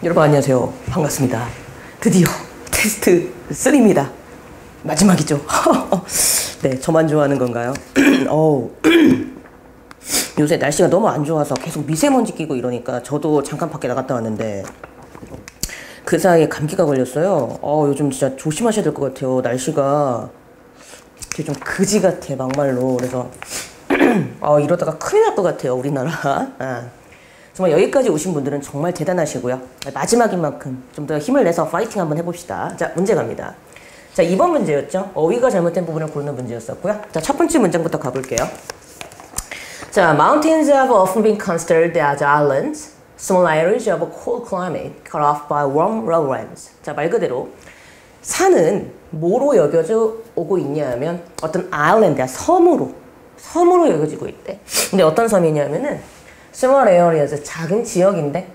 여러분 안녕하세요. 반갑습니다. 드디어 테스트 3입니다. 마지막이죠. 네, 저만 좋아하는 건가요? 요새 날씨가 너무 안 좋아서 계속 미세먼지 끼고 이러니까 저도 잠깐 밖에 나갔다 왔는데 그 사이에 감기가 걸렸어요. 요즘 진짜 조심하셔야 될 것 같아요. 날씨가 되게 좀 그지 같아, 막말로. 그래서 이러다가 큰일 날 것 같아요, 우리나라. 정말 여기까지 오신 분들은 정말 대단하시고요. 마지막인 만큼 좀 더 힘을 내서 파이팅 한번 해봅시다. 자, 문제 갑니다. 자, 2번 문제였죠. 어휘가 잘못된 부분을 고르는 문제였었고요. 자, 첫 번째 문장부터 가볼게요. 자, mountains have often been considered as islands, small areas of a cold climate cut off by warm lowlands. 자, 말 그대로 산은 뭐로 여겨져 오고 있냐 하면 어떤 아일랜드야, 섬으로 여겨지고 있대. 근데 어떤 섬이냐면은 small areas, 작은 지역인데,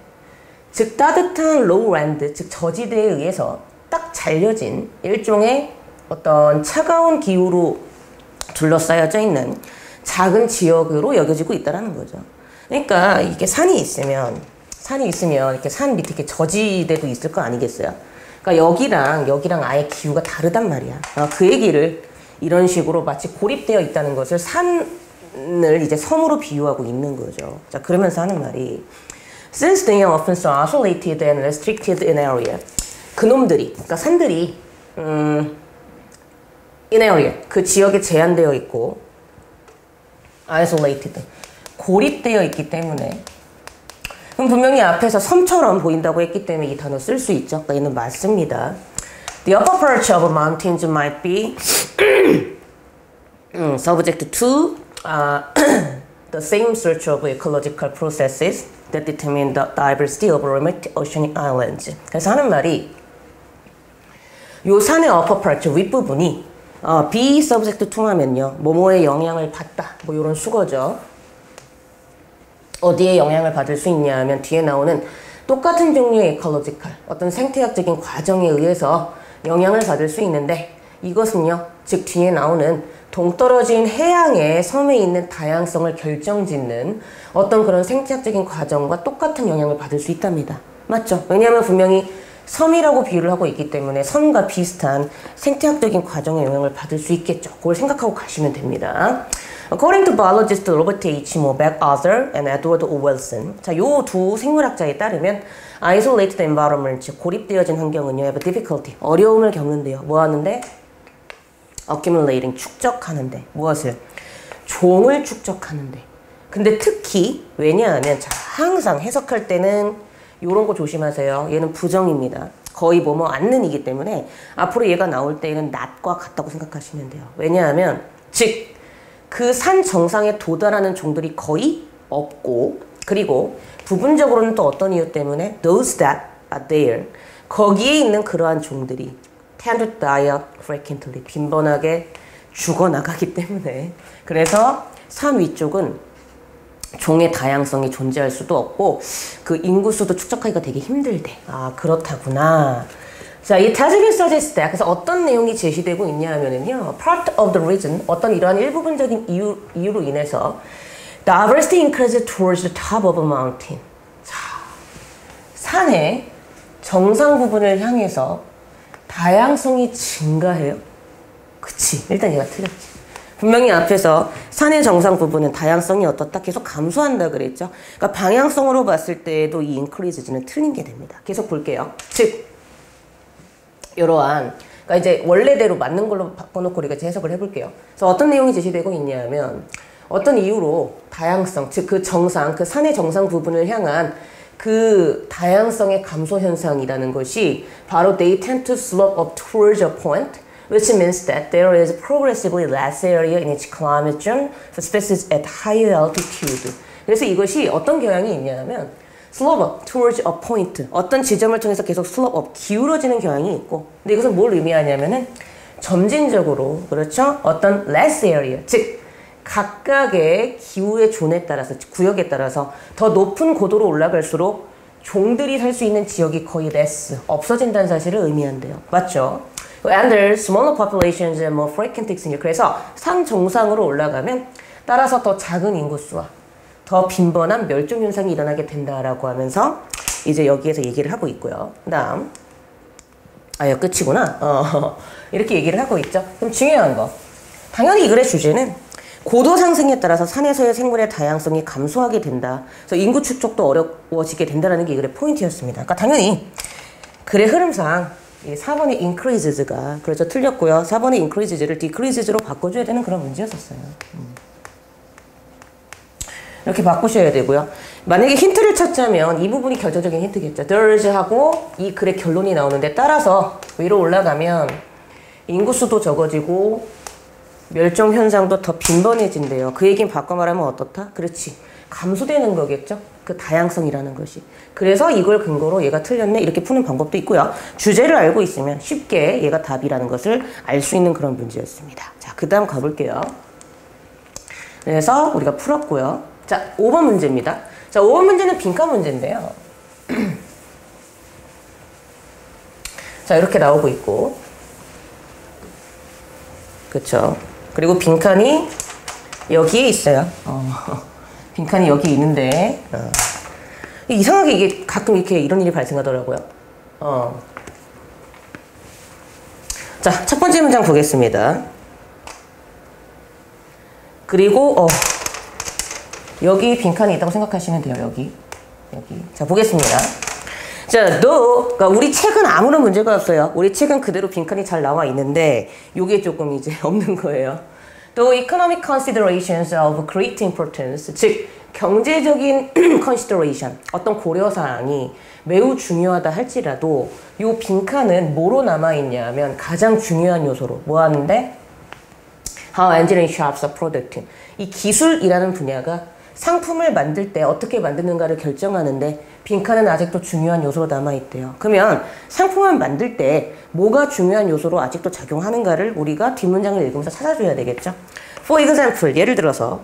즉 따뜻한 lowland, 즉 저지대에 의해서 딱 잘려진 일종의 어떤 차가운 기후로 둘러싸여져 있는 작은 지역으로 여겨지고 있다라는 거죠. 그러니까 이게 산이 있으면 이렇게 산 밑에 이렇게 저지대도 있을 거 아니겠어요? 그러니까 여기랑 아예 기후가 다르단 말이야. 그 얘기를 이런 식으로 마치 고립되어 있다는 것을 산을 이제 섬으로 비유하고 있는 거죠. 자, 그러면서 하는 말이 Since they are often so isolated and restricted in area. 그놈들이, 그러니까 산들이 in area, 그 지역에 제한되어 있고 isolated, 고립되어 있기 때문에 그럼 분명히 앞에서 섬처럼 보인다고 했기 때문에 이 단어 쓸 수 있죠. 그러니까 얘는 맞습니다. The upper parts of mountains might be subject to the same sort of ecological processes that determine the diversity of remote oceanic islands. 그래서 하는 말이 요 산의 upper part, 윗부분이 be subject to 하면요, 뭐뭐에 영향을 받다, 뭐 요런 수거죠. 어디에 영향을 받을 수 있냐 하면 뒤에 나오는 똑같은 종류의 ecological, 어떤 생태학적인 과정에 의해서 영향을 받을 수 있는데, 이것은요, 즉 뒤에 나오는 동떨어진 해양의 섬에 있는 다양성을 결정짓는 어떤 그런 생태학적인 과정과 똑같은 영향을 받을 수 있답니다. 맞죠? 왜냐하면 분명히 섬이라고 비유를 하고 있기 때문에 섬과 비슷한 생태학적인 과정에 영향을 받을 수 있겠죠. 그걸 생각하고 가시면 됩니다. According to biologist Robert H. MacArthur and Edward O. Wilson, 자, 요 두 생물학자에 따르면 isolated environment, 즉 고립되어진 환경은요, have difficulty, 어려움을 겪는데요. 뭐 하는데? accumulating, 축적하는데. 무엇을? 종을 축적하는데. 근데 특히 왜냐하면, 자, 항상 해석할 때는 요런 거 조심하세요. 얘는 부정입니다. 거의 뭐뭐 않는이기 때문에 앞으로 얘가 나올 때는 not과 같다고 생각하시면 돼요. 왜냐하면 즉 그 산 정상에 도달하는 종들이 거의 없고, 그리고 부분적으로는 또 어떤 이유 때문에 those that are there, 거기에 있는 그러한 종들이 tend to die out frequently, 빈번하게 죽어나가기 때문에, 그래서 산 위쪽은 종의 다양성이 존재할 수도 없고 그 인구수도 축적하기가 되게 힘들대. 그렇다구나. 자, it has been suggested that, 그래서 어떤 내용이 제시되고 있냐 하면은요, part of the reason, 어떤 이러한 일부분적인 이유로 인해서 diversity increases towards the top of a mountain. 자, 산의 정상 부분을 향해서 다양성이 증가해요. 그치, 일단 얘가 틀렸지. 분명히 앞에서 산의 정상 부분은 다양성이 어떻다? 계속 감소한다 그랬죠? 그러니까 방향성으로 봤을 때에도 이 increases는 틀린 게 됩니다. 계속 볼게요. 즉, 이러한, 그러니까 이제 원래대로 맞는 걸로 바꿔놓고 우리가 이제 해석을 해볼게요. 그래서 어떤 내용이 제시되고 있냐면, 어떤 이유로 다양성, 즉 그 정상, 그 산의 정상 부분을 향한 그 다양성의 감소 현상이라는 것이 바로 they tend to slope up towards a point, which means that there is progressively less area in each climate zone for species at higher altitude. 그래서 이것이 어떤 경향이 있냐면 slope up towards a point, 어떤 지점을 통해서 계속 slope up, 기울어지는 경향이 있고, 근데 이것은 뭘 의미하냐면은 점진적으로, 그렇죠? 어떤 less area, 즉 각각의 기후의 존에 따라서, 구역에 따라서 더 높은 고도로 올라갈수록 종들이 살 수 있는 지역이 거의 less, 없어진다는 사실을 의미한대요. 맞죠? And there smaller populations and more frequent extinction. 그래서 산 정상으로 올라가면 따라서 더 작은 인구수와 더 빈번한 멸종 현상이 일어나게 된다라고 하면서 이제 여기에서 얘기를 하고 있고요. 그 다음. 이거 끝이구나. 이렇게 얘기를 하고 있죠. 그럼 중요한 거. 당연히 이 글의 주제는 고도 상승에 따라서 산에서의 생물의 다양성이 감소하게 된다. 그래서 인구 축적도 어려워지게 된다는 게 이 글의 포인트였습니다. 그러니까 당연히 글의 흐름상 4번의 increases가 그렇죠. 틀렸고요. 4번의 increases를 decreases로 바꿔줘야 되는 그런 문제였었어요. 이렇게 바꾸셔야 되고요. 만약에 힌트를 찾자면 이 부분이 결정적인 힌트겠죠. there's 하고 이 글의 결론이 나오는데 따라서 위로 올라가면 인구수도 적어지고 멸종 현상도 더 빈번해진대요. 그 얘기는 바꿔 말하면 어떻다? 그렇지. 감소되는 거겠죠. 그 다양성이라는 것이. 그래서 이걸 근거로 얘가 틀렸네 이렇게 푸는 방법도 있고요. 주제를 알고 있으면 쉽게 얘가 답이라는 것을 알 수 있는 그런 문제였습니다. 자, 그 다음 가볼게요. 그래서 우리가 풀었고요. 자, 5번 문제입니다. 자, 5번 문제는 빈칸 문제인데요. 자, 이렇게 나오고 있고. 그쵸. 그리고 빈칸이 여기에 있어요. 빈칸이 여기 있는데, 이상하게 이게 가끔 이렇게 이런 일이 발생하더라고요. 자, 첫 번째 문장 보겠습니다. 그리고, 여기 빈칸이 있다고 생각하시면 돼요, 여기. 자, 보겠습니다. 자, 그러니까 우리 책은 아무런 문제가 없어요. 우리 책은 그대로 빈칸이 잘 나와 있는데, 요게 조금 이제 없는 거예요. The economic considerations of great importance, 즉, 경제적인 consideration, 어떤 고려사항이 매우 중요하다 할지라도, 요 빈칸은 뭐로 남아있냐면, 가장 중요한 요소로, 뭐 하는데? How engineering shapes a product. 이 기술이라는 분야가 상품을 만들 때 어떻게 만드는가를 결정하는데 빈칸은 아직도 중요한 요소로 남아있대요. 그러면 상품을 만들 때 뭐가 중요한 요소로 아직도 작용하는가를 우리가 뒷문장을 읽으면서 찾아줘야 되겠죠. For example, 예를 들어서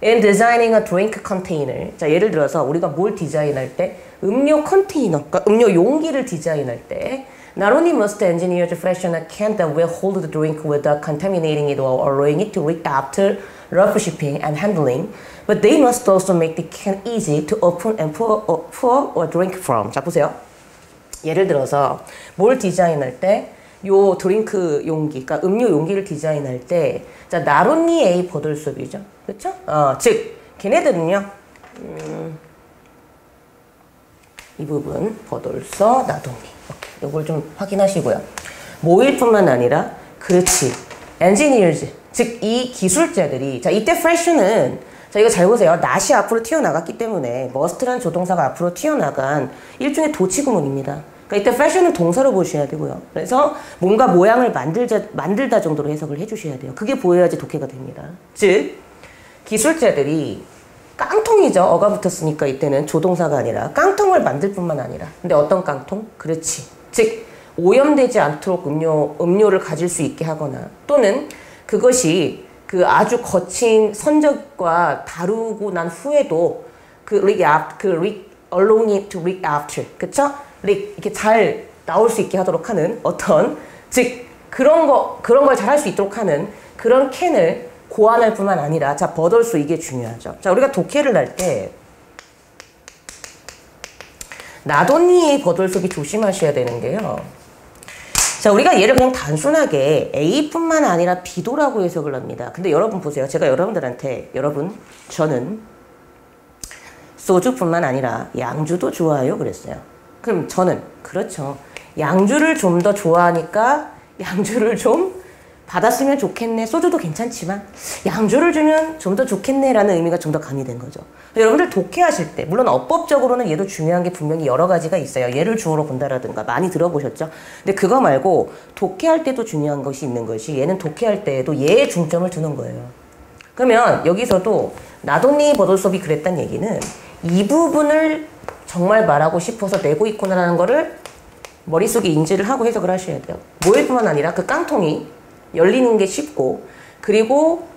in designing a drink container. 자, 예를 들어서 우리가 뭘 디자인할 때 음료 컨테이너, 그러니까 음료 용기를 디자인할 때 Not only must the engineers fashion a can that will hold the drink without contaminating it or allowing it to leak after rough shipping and handling, but they must also make the can easy to open and pour or drink from. 자, 보세요. 예를 들어서 뭘 디자인할 때 요 드링크 용기, 그러니까 음료 용기를 디자인할 때 자, 나론니 A 버들섭이죠. 그렇죠? 즉 걔네들은요. 이 부분 버돌서 나돈니. 이걸 좀 확인하시고요. 모일뿐만 아니라 그렇지. engineers, 즉 이 기술자들이 자 이때 fashion은 자 이거 잘 보세요. not이 앞으로 튀어나갔기 때문에 must라는 조동사가 앞으로 튀어나간 일종의 도치구문입니다. 그러니까 이때 fashion은 동사로 보셔야 되고요. 그래서 뭔가 모양을 만들다 정도로 해석을 해주셔야 돼요. 그게 보여야지 독해가 됩니다. 즉 기술자들이 깡통이죠. 어가 붙었으니까 이때는 조동사가 아니라 깡통을 만들 뿐만 아니라 근데 어떤 깡통? 그렇지. 즉 오염되지 않도록 음료를 가질 수 있게 하거나 또는 그것이 그 아주 거친 선적과 다루고 난 후에도 allowing it to leak after. 그쵸? 이렇게 잘 나올 수 있게 하도록 하는 어떤 즉 그런 걸 잘 할 수 있도록 하는 그런 캔을 고안할 뿐만 아니라 자 버덜수 이게 중요하죠. 자 우리가 독해를 할 때 나돈니의 버덜수비 조심하셔야 되는 게요. 자 우리가 얘를 그냥 단순하게 A뿐만 아니라 B도라고 해석을 합니다. 근데 여러분 보세요. 제가 여러분들한테 저는 소주뿐만 아니라 양주도 좋아해요 그랬어요. 그럼 저는 그렇죠. 양주를 좀 더 좋아하니까 양주를 좀 받았으면 좋겠네. 소주도 괜찮지만 양주를 주면 좀 더 좋겠네라는 의미가 좀 더 가미된 거죠. 여러분들 독해하실 때 물론 어법적으로는 얘도 중요한 게 분명히 여러 가지가 있어요. 예를 주어로 본다라든가 많이 들어보셨죠? 근데 그거 말고 독해할 때도 중요한 것이 있는 것이 얘는 독해할 때에도 얘에 중점을 두는 거예요. 그러면 여기서도 나돈니 버돌섭이 그랬단 얘기는 이 부분을 정말 말하고 싶어서 내고 있구나라는 거를 머릿속에 인지를 하고 해석을 하셔야 돼요. 뭐일 뿐만 아니라 그 깡통이 열리는 게 쉽고 그리고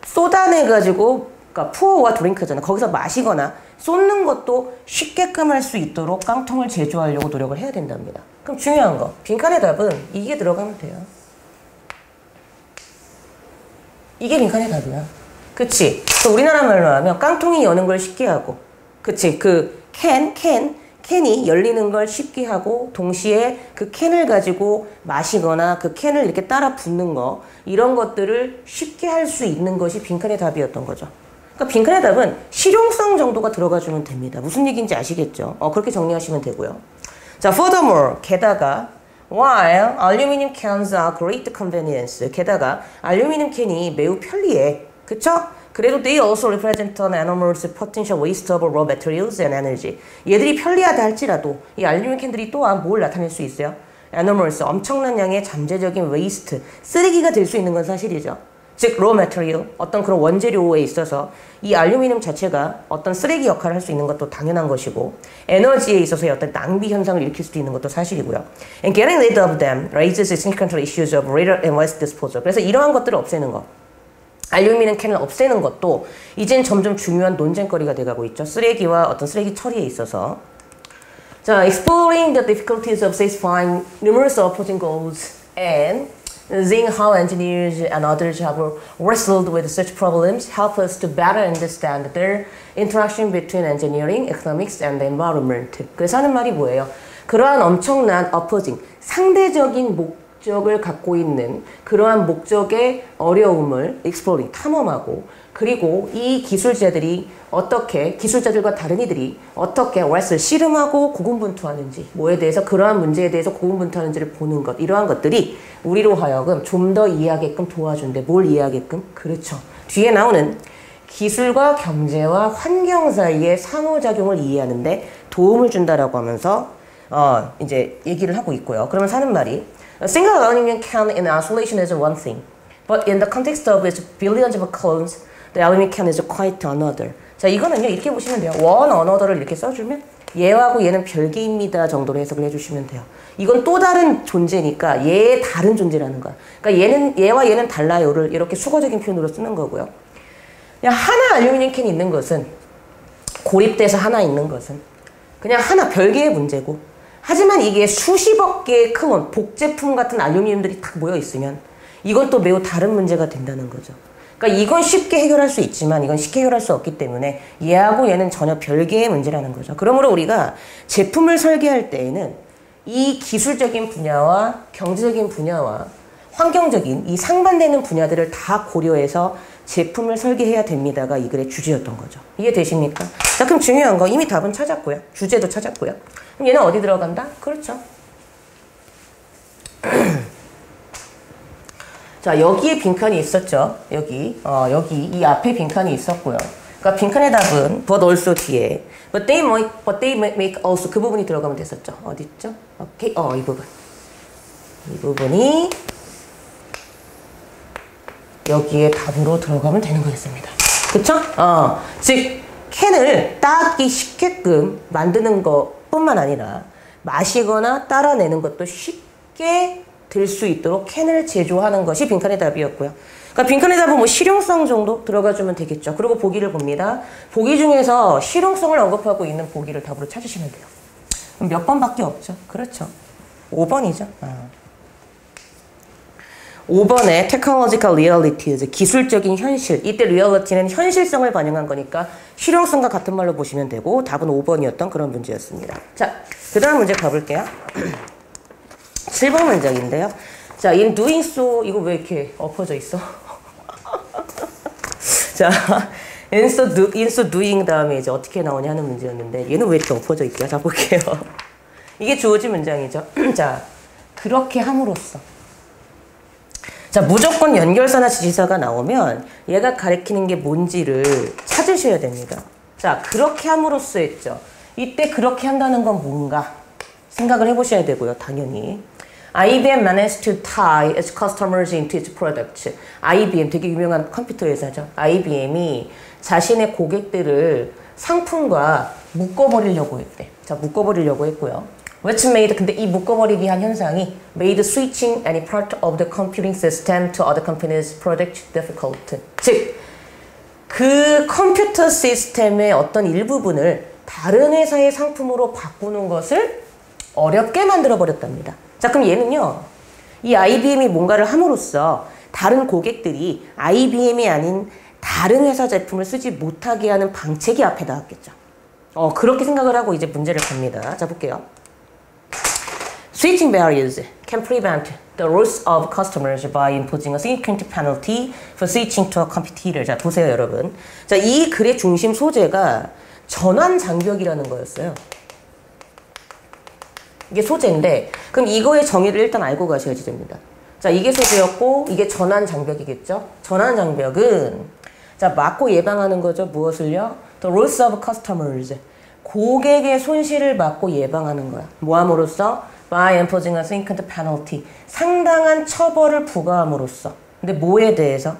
쏟아내가지고 그러니까 푸어와 드링크잖아. 거기서 마시거나 쏟는 것도 쉽게끔 할 수 있도록 깡통을 제조하려고 노력을 해야 된답니다. 그럼 중요한 거 빈칸의 답은 이게 들어가면 돼요. 이게 빈칸의 답이야. 그치? 우리나라 말로 하면 깡통이 여는 걸 쉽게 하고 그치? 그 캔이 열리는 걸 쉽게 하고 동시에 그 캔을 가지고 마시거나 그 캔을 이렇게 따라 붓는 거 이런 것들을 쉽게 할 수 있는 것이 빈칸의 답이었던 거죠. 그러니까 빈칸의 답은 실용성 정도가 들어가주면 됩니다. 무슨 얘기인지 아시겠죠? 그렇게 정리하시면 되고요. 자, furthermore, 게다가 while aluminum cans are great convenience, 게다가 알루미늄 캔이 매우 편리해. 그쵸? 그래도 they also represent an enormous potential waste of raw materials and energy. 얘들이 편리하다 할지라도 이 알루미늄 캔들이 또한 뭘 나타낼 수 있어요? enormous, 엄청난 양의 잠재적인 waste, 쓰레기가 될 수 있는 건 사실이죠. 즉 raw material, 어떤 그런 원재료에 있어서 이 알루미늄 자체가 어떤 쓰레기 역할을 할 수 있는 것도 당연한 것이고 에너지에 있어서의 어떤 낭비 현상을 일으킬 수도 있는 것도 사실이고요. And getting rid of them raises significant issues of rare and waste disposal. 그래서 이러한 것들을 없애는 것, 알루미늄 캔을 없애는 것도 이젠 점점 중요한 논쟁거리가 돼가고 있죠. 쓰레기와 어떤 쓰레기 처리에 있어서. 자, exploring the difficulties of satisfying numerous opposing goals and seeing how engineers and others have wrestled with such problems help us to better understand their interaction between engineering, economics, and the environment. 그래서 하는 말이 뭐예요? 그러한 엄청난 opposing, 상대적인 목적을 갖고 있는 그러한 목적의 어려움을 exploring, 탐험하고 그리고 이 기술자들이 어떻게 기술자들과 다른 이들이 어떻게 wrestle, 씨름하고 고군분투하는지 뭐에 대해서 그러한 문제에 대해서 고군분투하는지를 보는 것 이러한 것들이 우리로 하여금 좀 더 이해하게끔 도와준대. 뭘 이해하게끔? 그렇죠. 뒤에 나오는 기술과 경제와 환경 사이의 상호작용을 이해하는데 도움을 준다라고 하면서 이제 얘기를 하고 있고요. 그러면서 하는 말이 A single aluminum can in isolation is one thing, but in the context of its billions of clones, the aluminum can is quite another. 자, 이거는요 이렇게 보시면 돼요. one another를 이렇게 써주면 얘하고 얘는 별개입니다 정도로 해석을 해주시면 돼요. 이건 또 다른 존재니까 얘의 다른 존재라는 거야. 그러니까 얘와 얘는 달라요를 이렇게 수거적인 표현으로 쓰는 거고요. 그냥 하나 알루미늄 캔이 있는 것은 고립돼서 하나 있는 것은 그냥 하나 별개의 문제고 하지만 이게 수십억 개의 큰 복제품 같은 알루미늄들이 딱 모여 있으면 이건 또 매우 다른 문제가 된다는 거죠. 그러니까 이건 쉽게 해결할 수 있지만 이건 쉽게 해결할 수 없기 때문에 얘하고 얘는 전혀 별개의 문제라는 거죠. 그러므로 우리가 제품을 설계할 때에는 이 기술적인 분야와 경제적인 분야와 환경적인 이 상반되는 분야들을 다 고려해서 제품을 설계해야 됩니다가 이 글의 주제였던 거죠. 이해되십니까? 자, 그럼 중요한 거 이미 답은 찾았고요. 주제도 찾았고요. 그럼 얘는 어디 들어간다? 그렇죠. 자, 여기에 빈칸이 있었죠. 여기 이 앞에 빈칸이 있었고요. 그러니까 빈칸의 답은 but also 뒤에 but they make also 그 부분이 들어가면 됐었죠. 어디 있죠? 오케이, 이 부분. 이 부분이 여기에 답으로 들어가면 되는 거였습니다. 그쵸? 즉 캔을 따기 쉽게끔 만드는 것뿐만 아니라 마시거나 따라내는 것도 쉽게 될 수 있도록 캔을 제조하는 것이 빈칸의 답이었고요. 그러니까 빈칸의 답은 뭐 실용성 정도 들어가주면 되겠죠. 그리고 보기를 봅니다. 보기 중에서 실용성을 언급하고 있는 보기를 답으로 찾으시면 돼요. 그럼 몇 번밖에 없죠. 그렇죠. 5번이죠. 5번에 technological realities, 기술적인 현실. 이때 reality는 현실성을 반영한 거니까 실용성과 같은 말로 보시면 되고 답은 5번이었던 그런 문제였습니다. 자, 그 다음 문제 가볼게요. 7번 문장인데요. 자, in doing so, 이거 왜 이렇게 엎어져 있어? 자, in so doing 다음에 이제 어떻게 나오냐 하는 문제였는데 얘는 왜 이렇게 엎어져 있게요? 자, 볼게요. 이게 주어진 문장이죠. 자, 그렇게 함으로써. 자, 무조건 연결사나 지시사가 나오면 얘가 가리키는 게 뭔지를 찾으셔야 됩니다. 자, 그렇게 함으로써 했죠. 이때 그렇게 한다는 건 뭔가 생각을 해보셔야 되고요. 당연히. IBM managed to tie its customers into its products. IBM 되게 유명한 컴퓨터 회사죠. IBM이 자신의 고객들을 상품과 묶어버리려고 했대. 자, 묶어버리려고 했고요. Which made, 근데 이 묶어버리기 한 현상이 made switching any part of the computing system to other companies' product difficult. 즉, 그 컴퓨터 시스템의 어떤 일부분을 다른 회사의 상품으로 바꾸는 것을 어렵게 만들어버렸답니다. 자, 그럼 얘는요, 이 IBM이 뭔가를 함으로써 다른 고객들이 IBM이 아닌 다른 회사 제품을 쓰지 못하게 하는 방책이 앞에 나왔겠죠. 그렇게 생각을 하고 이제 문제를 갑니다. 자, 볼게요. Switching barriers can prevent the loss of customers by imposing a significant penalty for switching to a competitor. 자, 보세요, 여러분. 자, 이 글의 중심 소재가 전환 장벽이라는 거였어요. 이게 소재인데, 그럼 이거의 정의를 일단 알고 가셔야지 됩니다. 자, 이게 소재였고, 이게 전환 장벽이겠죠? 전환 장벽은, 자, 막고 예방하는 거죠. 무엇을요? The loss of customers. 고객의 손실을 막고 예방하는 거야. 뭐함으로써? By imposing a significant penalty. 상당한 처벌을 부과함으로써. 근데 뭐에 대해서?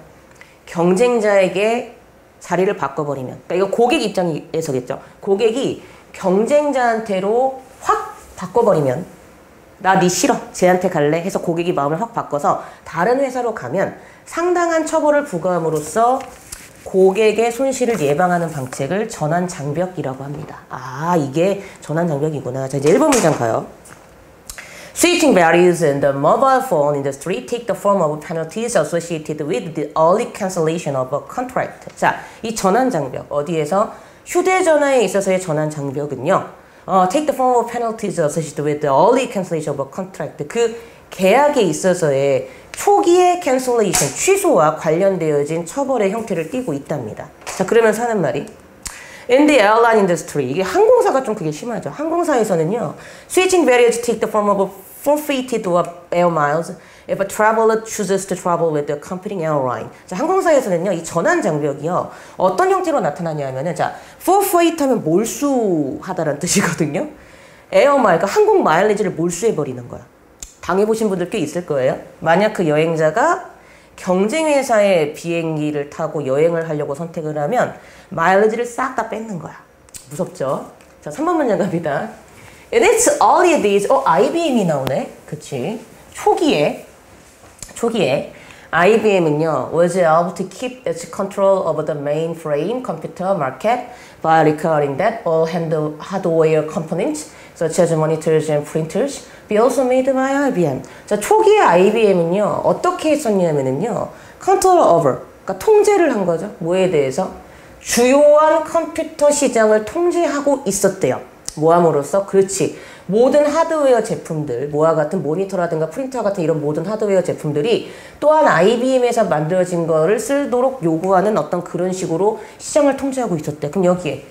경쟁자에게 자리를 바꿔버리면. 그러니까 이거 고객 입장에서겠죠. 고객이 경쟁자한테로 확 바꿔버리면 나 니 싫어. 쟤한테 갈래. 해서 고객이 마음을 확 바꿔서 다른 회사로 가면 상당한 처벌을 부과함으로써 고객의 손실을 예방하는 방책을 전환 장벽이라고 합니다. 아, 이게 전환 장벽이구나. 자, 이제 1번 문장 가요. Switching barriers in the mobile phone industry take the form of penalties associated with the early cancellation of a contract. 자, 이 전환 장벽 어디에서? 휴대전화에 있어서의 전환 장벽은요. Take the form of penalties associated with the early cancellation of a contract. 그 계약에 있어서의 초기의 cancellation, 취소와 관련되어진 처벌의 형태를 띠고 있답니다. 자, 그러면서 하는 말이 In the airline industry, 이게 항공사가 좀 그게 심하죠. 항공사에서는요, switching barriers take the form of forfeited air miles if a traveler chooses to travel with the accompanying airline. 자, 항공사에서는요, 이 전환 장벽이요, 어떤 형태로 나타나냐면은, 자, forfeit 하면 몰수하다라는 뜻이거든요. 에어 마일, 그러니까 항공 마일리지를 몰수해버리는 거야. 당해보신 분들 꽤 있을 거예요. 만약 그 여행자가 경쟁회사의 비행기를 타고 여행을 하려고 선택을 하면 마일리지를 싹 다 뺏는 거야. 무섭죠? 자, 3번 문장 갑니다. In its early days, IBM이 나오네. 그치? 초기에 IBM은요, was able to keep its control over the mainframe computer market by requiring that all hardware components, such as monitors and printers, be also made by IBM. 자, 초기의 IBM은요, 어떻게 했었냐면요, control over, 그러니까 통제를 한 거죠. 뭐에 대해서? 주요한 컴퓨터 시장을 통제하고 있었대요. 뭐함으로써? 그렇지. 모든 하드웨어 제품들, 뭐와 같은 모니터라든가 프린터와 같은 이런 모든 하드웨어 제품들이 또한 IBM에서 만들어진 거를 쓰도록 요구하는 어떤 그런 식으로 시장을 통제하고 있었대. 그럼 여기에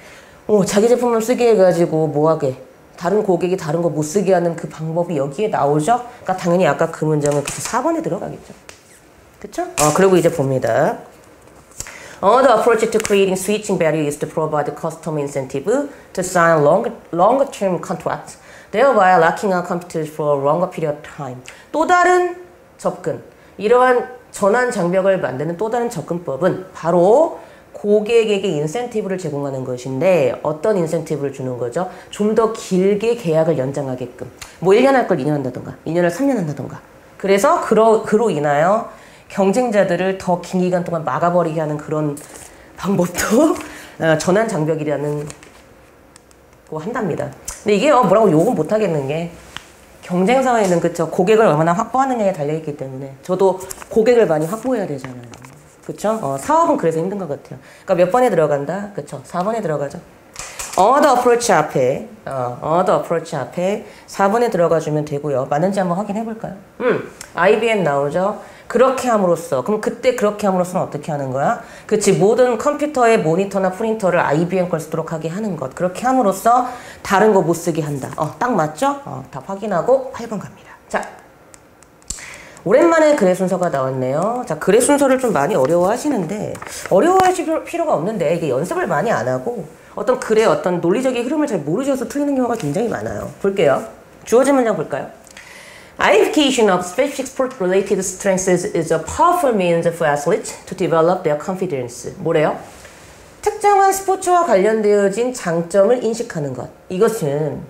자기 제품만 쓰게 해가지고 뭐하게? 다른 고객이 다른 거 못 쓰게 하는 그 방법이 여기에 나오죠? 그러니까 당연히 아까 그 문장은 4번에 들어가겠죠. 그쵸? 그리고 이제 봅니다. The approach to creating switching barrier is to provide the customer incentive to sign longer-term contracts, thereby locking our computers for a longer period of time. 또 다른 접근, 이러한 전환 장벽을 만드는 또 다른 접근법은 바로 고객에게 인센티브를 제공하는 것인데 어떤 인센티브를 주는 거죠? 좀 더 길게 계약을 연장하게끔. 뭐 1년 할 걸 2년 한다던가 2년을 3년 한다던가. 그래서 그로 인하여 경쟁자들을 더 긴 기간 동안 막아버리게 하는 그런 방법도 전환 장벽이라는 거 한답니다. 근데 이게 뭐라고 욕은 못 하겠는 게 경쟁 사회는 그쵸, 고객을 얼마나 확보하느냐에 달려있기 때문에 저도 고객을 많이 확보해야 되잖아요. 그쵸? 사업은 그래서 힘든 것 같아요. 그러니까 몇 번에 들어간다? 그쵸? 4번에 들어가죠. other approach 앞에 4번에 들어가 주면 되고요. 맞는지 한번 확인해 볼까요? IBM 나오죠. 그렇게 함으로써, 그럼 그때 그렇게 함으로써는 어떻게 하는 거야? 그치, 모든 컴퓨터의 모니터나 프린터를 IBM 걸 쓰도록 하게 하는 것. 그렇게 함으로써 다른 거 못 쓰게 한다. 딱 맞죠? 답 확인하고 8번 갑니다. 자, 오랜만에 글의 순서가 나왔네요. 자, 글의 순서를 좀 많이 어려워하시는데, 어려워하실 필요가 없는데, 이게 연습을 많이 안 하고, 어떤 글의 어떤 논리적인 흐름을 잘 모르셔서 틀리는 경우가 굉장히 많아요. 볼게요. 주어진 문장 볼까요? Identification of specific sport-related strengths is a powerful means for athletes to develop their confidence. 뭐래요? 특정한 스포츠와 관련되어진 장점을 인식하는 것. 이것은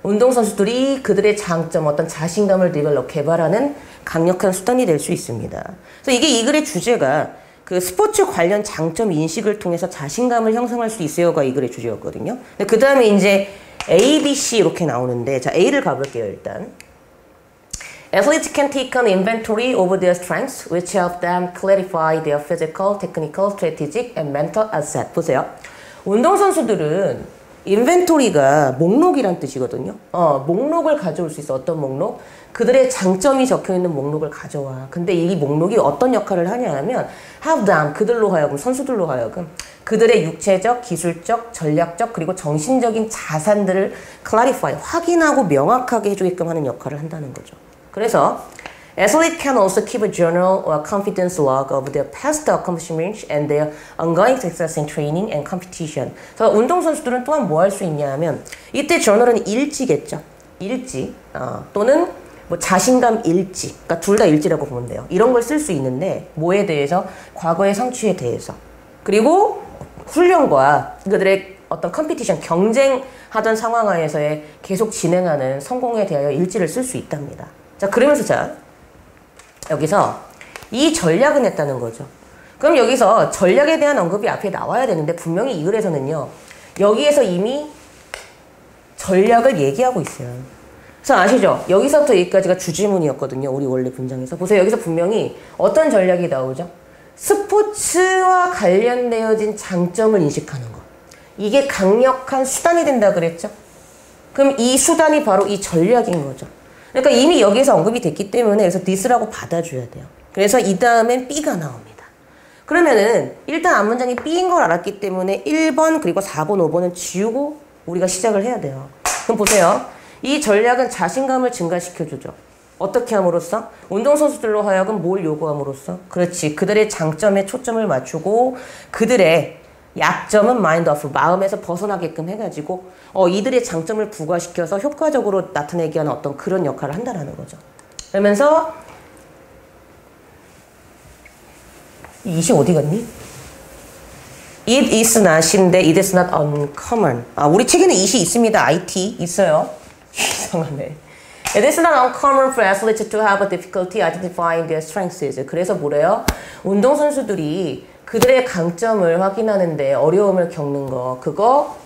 운동선수들이 그들의 장점, 어떤 자신감을 개발하는 강력한 수단이 될 수 있습니다. 그래서 이게 이 글의 주제가 그 스포츠 관련 장점 인식을 통해서 자신감을 형성할 수 있어요가 이 글의 주제였거든요. 그 다음에 이제 A, B, C 이렇게 나오는데, 자, A를 가볼게요, 일단. Athletes can take an inventory over their strengths, which help them clarify their physical, technical, strategic, and mental asset. 보세요. 운동선수들은 인벤토리가 목록이란 뜻이거든요. 목록을 가져올 수 있어. 어떤 목록? 그들의 장점이 적혀있는 목록을 가져와. 근데 이 목록이 어떤 역할을 하냐 하면 have them, 그들로 하여금, 선수들로 하여금 그들의 육체적, 기술적, 전략적, 그리고 정신적인 자산들을 clarify, 확인하고 명확하게 해주게끔 하는 역할을 한다는 거죠. 그래서 Athlete can also keep a journal or confidence log of their past accomplishments and their ongoing success in training and competition. 그래서 운동선수들은 또한 뭐 할 수 있냐 하면 이때 저널은 일지겠죠. 일지 또는 뭐 자신감 일지, 그러니까 둘 다 일지라고 보면 돼요. 이런 걸 쓸 수 있는데 뭐에 대해서? 과거의 성취에 대해서. 그리고 훈련과 그들의 어떤 컴피티션, 경쟁하던 상황 하에서의 계속 진행하는 성공에 대하여 일지를 쓸 수 있답니다. 자, 그러면서 자, 여기서 이 전략은 했다는 거죠. 그럼 여기서 전략에 대한 언급이 앞에 나와야 되는데 분명히 이 글에서는요. 여기에서 이미 전략을 얘기하고 있어요. 그래서 아시죠? 여기서부터 여기까지가 주지문이었거든요. 우리 원래 문장에서. 보세요. 여기서 분명히 어떤 전략이 나오죠? 스포츠와 관련되어진 장점을 인식하는 것. 이게 강력한 수단이 된다 그랬죠? 그럼 이 수단이 바로 이 전략인 거죠. 그러니까 이미 여기에서 언급이 됐기 때문에 여기서 this라고 받아줘야 돼요. 그래서 이 다음엔 B가 나옵니다. 그러면은 일단 앞문장이 B인 걸 알았기 때문에 1번 그리고 4번, 5번은 지우고 우리가 시작을 해야 돼요. 그럼 보세요. 이 전략은 자신감을 증가시켜주죠. 어떻게 함으로써? 운동선수들로 하여금 뭘 요구함으로써? 그렇지. 그들의 장점에 초점을 맞추고 그들의 약점은 mind off, 마음에서 벗어나게끔 해가지고 이들의 장점을 부과시켜서 효과적으로 나타내게 하는 어떤 그런 역할을 한다는 거죠. 그러면서 20 어디 갔니? It is not인데 it is not uncommon. 우리 책에는 it이 있습니다. IT 있어요. 이상하네. It is not uncommon for athletes to have a difficulty identifying their strengths. 그래서 뭐래요? 운동선수들이 그들의 강점을 확인하는데 어려움을 겪는 거, 그거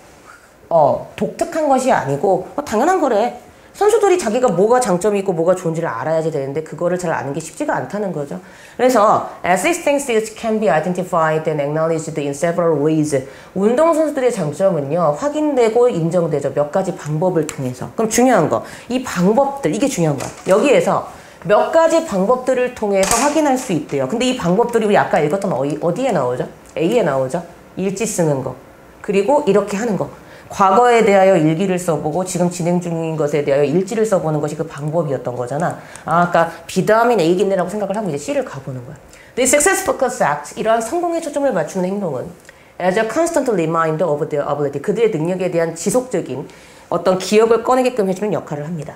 독특한 것이 아니고 당연한 거래. 선수들이 자기가 뭐가 장점이 있고 뭐가 좋은지를 알아야지 되는데 그거를 잘 아는 게 쉽지가 않다는 거죠. 그래서 athletes can be identified and acknowledged in several ways. 운동선수들의 장점은요. 확인되고 인정되죠. 몇 가지 방법을 통해서. 그럼 중요한 거. 이 방법들, 이게 중요한 거야. 여기에서 몇 가지 방법들을 통해서 확인할 수 있대요. 근데 이 방법들이 우리 아까 읽었던 어디에 나오죠? A에 나오죠? 일지 쓰는 거. 그리고 이렇게 하는 거. 과거에 대하여 일기를 써보고 지금 진행 중인 것에 대하여 일지를 써보는 것이 그 방법이었던 거잖아. 아까 B 다음엔 A겠네라고 생각을 하고 이제 C를 가보는 거야. The success focus act, 이러한 성공에 초점을 맞추는 행동은 as a constant reminder of their ability, 그들의 능력에 대한 지속적인 어떤 기억을 꺼내게끔 해주는 역할을 합니다.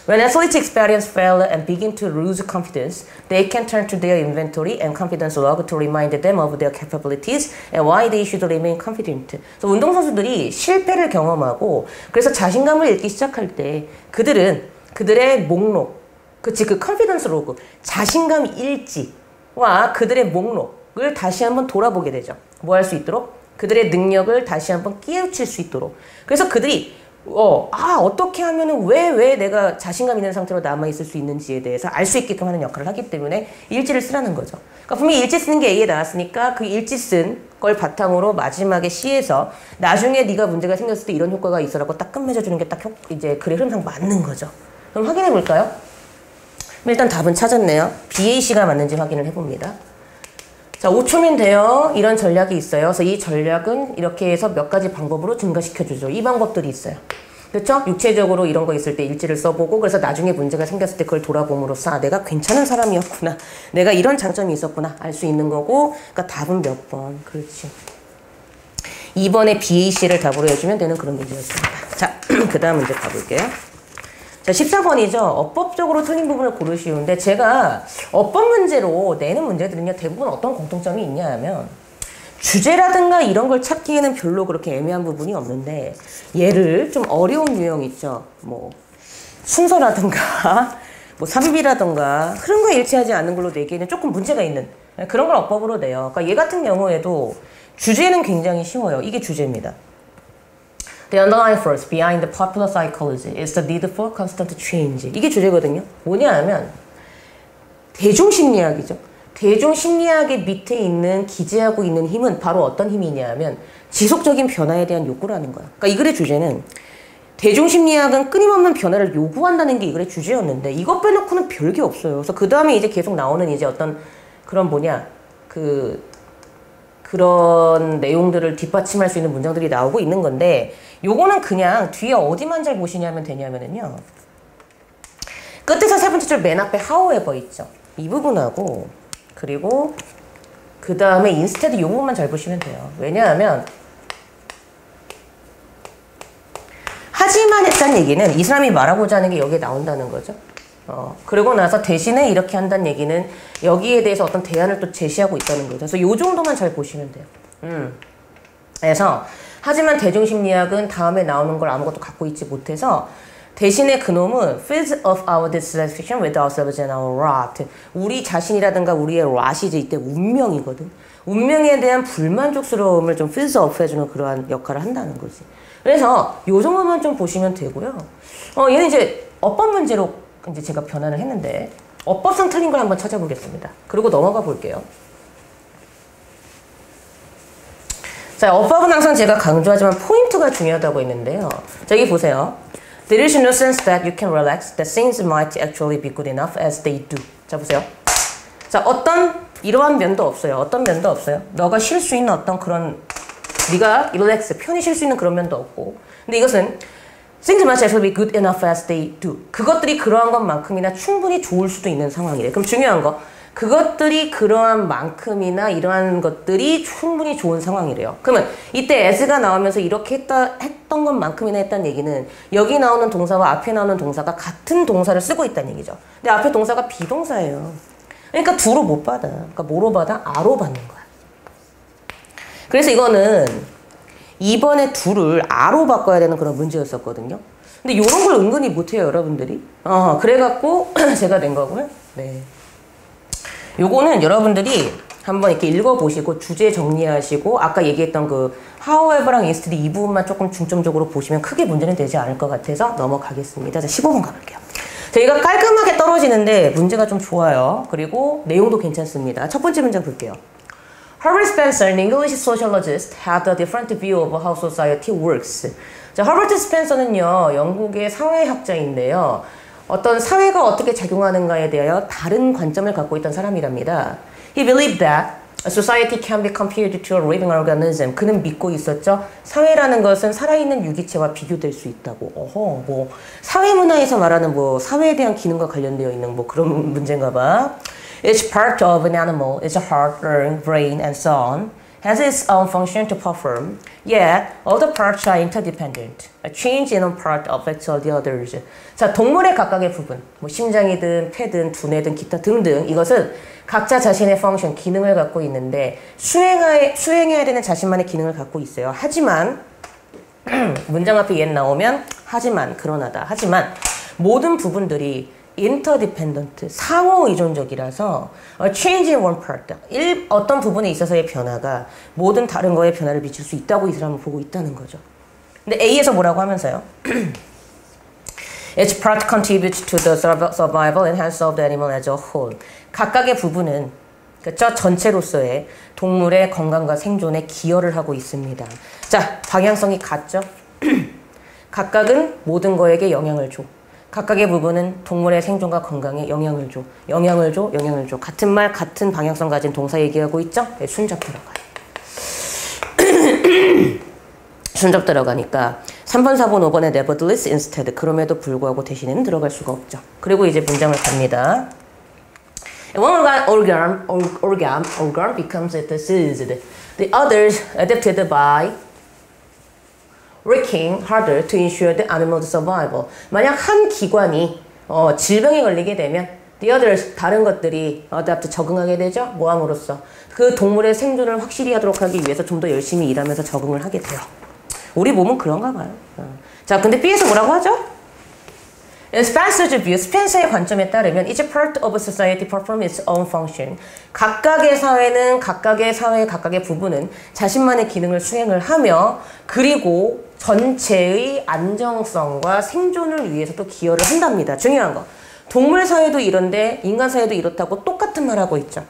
When athletes experience failure and begin to lose confidence, they can turn to their inventory and confidence log to remind them of their capabilities and why they should remain confident. 그래서 운동선수들이 실패를 경험하고 그래서 자신감을 잃기 시작할 때 그들은 그들의 목록, 그 컨피던스 로그, 자신감 일지와 그들의 목록을 다시 한번 돌아보게 되죠. 뭐 할 수 있도록? 그들의 능력을 다시 한번 깨우칠 수 있도록. 그래서 그들이 어떻게 하면은 왜 내가 자신감 있는 상태로 남아있을 수 있는지에 대해서 알 수 있게끔 하는 역할을 하기 때문에 일지를 쓰라는 거죠. 그러니까 분명히 일지 쓰는 게 A에 나왔으니까 그 일지 쓴 걸 바탕으로 마지막에 C에서 나중에 네가 문제가 생겼을 때 이런 효과가 있어라고 딱 끝맺어주는 게 딱 이제 글의 흐름상 맞는 거죠. 그럼 확인해 볼까요? 일단 답은 찾았네요. BAC가 맞는지 확인을 해봅니다. 자, 5초면 돼요. 이런 전략이 있어요. 그래서 이 전략은 이렇게 해서 몇 가지 방법으로 증가시켜주죠. 이 방법들이 있어요. 그렇죠? 육체적으로 이런 거 있을 때 일지를 써보고 그래서 나중에 문제가 생겼을 때 그걸 돌아봄으로써 내가 괜찮은 사람이었구나. 내가 이런 장점이 있었구나. 알 수 있는 거고 그러니까 답은 몇 번. 그렇지. 2번에 BAC를 답으로 해주면 되는 그런 문제였습니다. 자, 그 다음 문제 가볼게요. 자, 14번이죠. 어법적으로 틀린 부분을 고르시는데 제가 어법 문제로 내는 문제들은요. 대부분 어떤 공통점이 있냐 하면 주제라든가 이런 걸 찾기에는 별로 그렇게 애매한 부분이 없는데 얘를 좀 어려운 유형 있죠. 뭐 순서라든가 뭐 삽입이라든가 그런 거 일치하지 않는 걸로 내기에는 조금 문제가 있는 그런 걸 어법으로 내요. 그러니까 얘 같은 경우에도 주제는 굉장히 쉬워요. 이게 주제입니다. The underlying force behind the popular psychology is the need for constant change. 이게 주제거든요. 뭐냐 하면 대중심리학이죠. 대중심리학의 밑에 있는 기재하고 있는 힘은 바로 어떤 힘이냐 하면 지속적인 변화에 대한 욕구라는 거야. 그러니까 이 글의 주제는 대중심리학은 끊임없는 변화를 요구한다는 게 이 글의 주제였는데 이것 빼놓고는 별게 없어요. 그래서 그 다음에 이제 계속 나오는 이제 어떤 그런 그런 내용들을 뒷받침할 수 있는 문장들이 나오고 있는 건데 요거는 그냥 뒤에 어디만 잘 보시냐면 되냐면은요. 끝에서 세 번째 줄 맨 앞에 however 있죠. 이 부분하고 그리고 그 다음에 instead 이 부분만 잘 보시면 돼요. 왜냐하면 하지만 했다는 얘기는 이 사람이 말하고자 하는 게 여기에 나온다는 거죠. 그리고 나서 대신에 이렇게 한다는 얘기는 여기에 대해서 어떤 대안을 또 제시하고 있다는 거죠. 그래서 요 정도만 잘 보시면 돼요. 그래서 하지만 대중심리학은 다음에 나오는 걸 아무것도 갖고 있지 못해서 대신에 그놈은 fills of our dissatisfaction with ourselves and our lot. 우리 자신이라든가 우리의 lot이 이제 이때 운명이거든. 운명에 대한 불만족스러움을 좀 fills up 해주는 그러한 역할을 한다는 거지. 그래서 요 정도만 좀 보시면 되고요. 얘는 이제 어법 문제로 이제 제가 변환을 했는데 어법상 틀린 걸 한번 찾아보겠습니다. 그리고 넘어가 볼게요. 자, 어법은 항상 제가 강조하지만 포인트가 중요하다고 했는데요. 자, 여기 보세요. There is no sense that you can relax, that things might actually be good enough as they do. 자, 보세요. 자, 어떤 이러한 면도 없어요. 어떤 면도 없어요. 너가 쉴 수 있는 어떤 그런 네가 relax, 편히 쉴 수 있는 그런 면도 없고. 근데 이것은 things might actually be good enough as they do. 그것들이 그러한 것만큼이나 충분히 좋을 수도 있는 상황이래. 그럼 중요한 거, 그것들이 그러한 만큼이나 이러한 것들이 충분히 좋은 상황이래요. 그러면 이때 as가 나오면서 이렇게 했던 것만큼이나 했다는 얘기는 여기 나오는 동사와 앞에 나오는 동사가 같은 동사를 쓰고 있다는 얘기죠. 근데 앞에 동사가 비동사예요. 그러니까 do로 못 받아. 그러니까 뭐로 받아? a로 받는 거야. 그래서 이거는 2번에 do를 a로 바꿔야 되는 그런 문제였었거든요. 근데 이런 걸 은근히 못해요, 여러분들이. 그래갖고 제가 낸 거고요. 네. 요거는 여러분들이 한번 이렇게 읽어보시고 주제 정리하시고 아까 얘기했던 그 however랑 instead 이 부분만 조금 중점적으로 보시면 크게 문제는 되지 않을 것 같아서 넘어가겠습니다. 자, 15번 가볼게요. 저희가 깔끔하게 떨어지는데 문제가 좀 좋아요. 그리고 내용도 괜찮습니다. 첫 번째 문장 볼게요. Herbert Spencer, an English sociologist, had a different view of how society works. 자, 허버트 스펜서는요, 영국의 사회학자인데요. 어떤 사회가 어떻게 작용하는가에 대하여 다른 관점을 갖고 있던 사람이랍니다. He believed that a society can be compared to a living organism. 그는 믿고 있었죠. 사회라는 것은 살아있는 유기체와 비교될 수 있다고. 사회문화에서 말하는 사회에 대한 기능과 관련되어 있는 그런 문제인가 봐. Each part of an animal is a heart, lung, brain, and so on. Has its own function to perform, yet all the parts are interdependent. A change in one part affects all the others. 자, 동물의 각각의 부분, 심장이든 폐든 두뇌든 기타 등등 이것은 각자 자신의 펑션, 기능을 갖고 있는데 수행해야 되는 자신만의 기능을 갖고 있어요. 하지만 문장 앞에 얘 나오면 하지만 그러나다. 하지만 모든 부분들이 interdependent, 상호 의존적이라서 change in one part, 어떤 부분에 있어서의 변화가 모든 다른 거에 변화를 미칠 수 있다고 이 사람은 보고 있다는 거죠. 근데 A에서 뭐라고 하면서요? Each part contributes to the survival and health of the animal as a whole. 각각의 부분은 그쵸? 전체로서의 동물의 건강과 생존에 기여를 하고 있습니다. 자, 방향성이 같죠? 각각은 모든 거에게 영향을 줘. 각각의 부분은 동물의 생존과 건강에 영향을 줘. 영향을 줘. 같은 말, 같은 방향성 가진 동사 얘기하고 있죠? 네, 순접 들어가요. 순접 들어가니까 3번, 4번, 5번에 nevertheless, instead. 그럼에도 불구하고 대신에는 들어갈 수가 없죠. 그리고 이제 문장을 갑니다. One organ becomes diseased. The others adapted by working harder to ensure the animal's survival. 만약 한 기관이 질병에 걸리게 되면 the others, 다른 것들이 adapt, 적응하게 되죠. 뭐함으로써 그 동물의 생존을 확실히 하도록 하기 위해서 좀 더 열심히 일하면서 적응을 하게 돼요. 우리 몸은 그런가 봐요. 자, 근데 B에서 뭐라고 하죠? In Spencer's view, 스펜서의 관점에 따르면 each part of society performs its own function. 각각의 사회는 각각의 사회의 각각의 부분은 자신만의 기능을 수행을 하며 그리고 전체의 안정성과 생존을 위해서도 기여를 한답니다. 중요한 거. 동물 사회도 이런데 인간 사회도 이렇다고 똑같은 말 하고 있죠.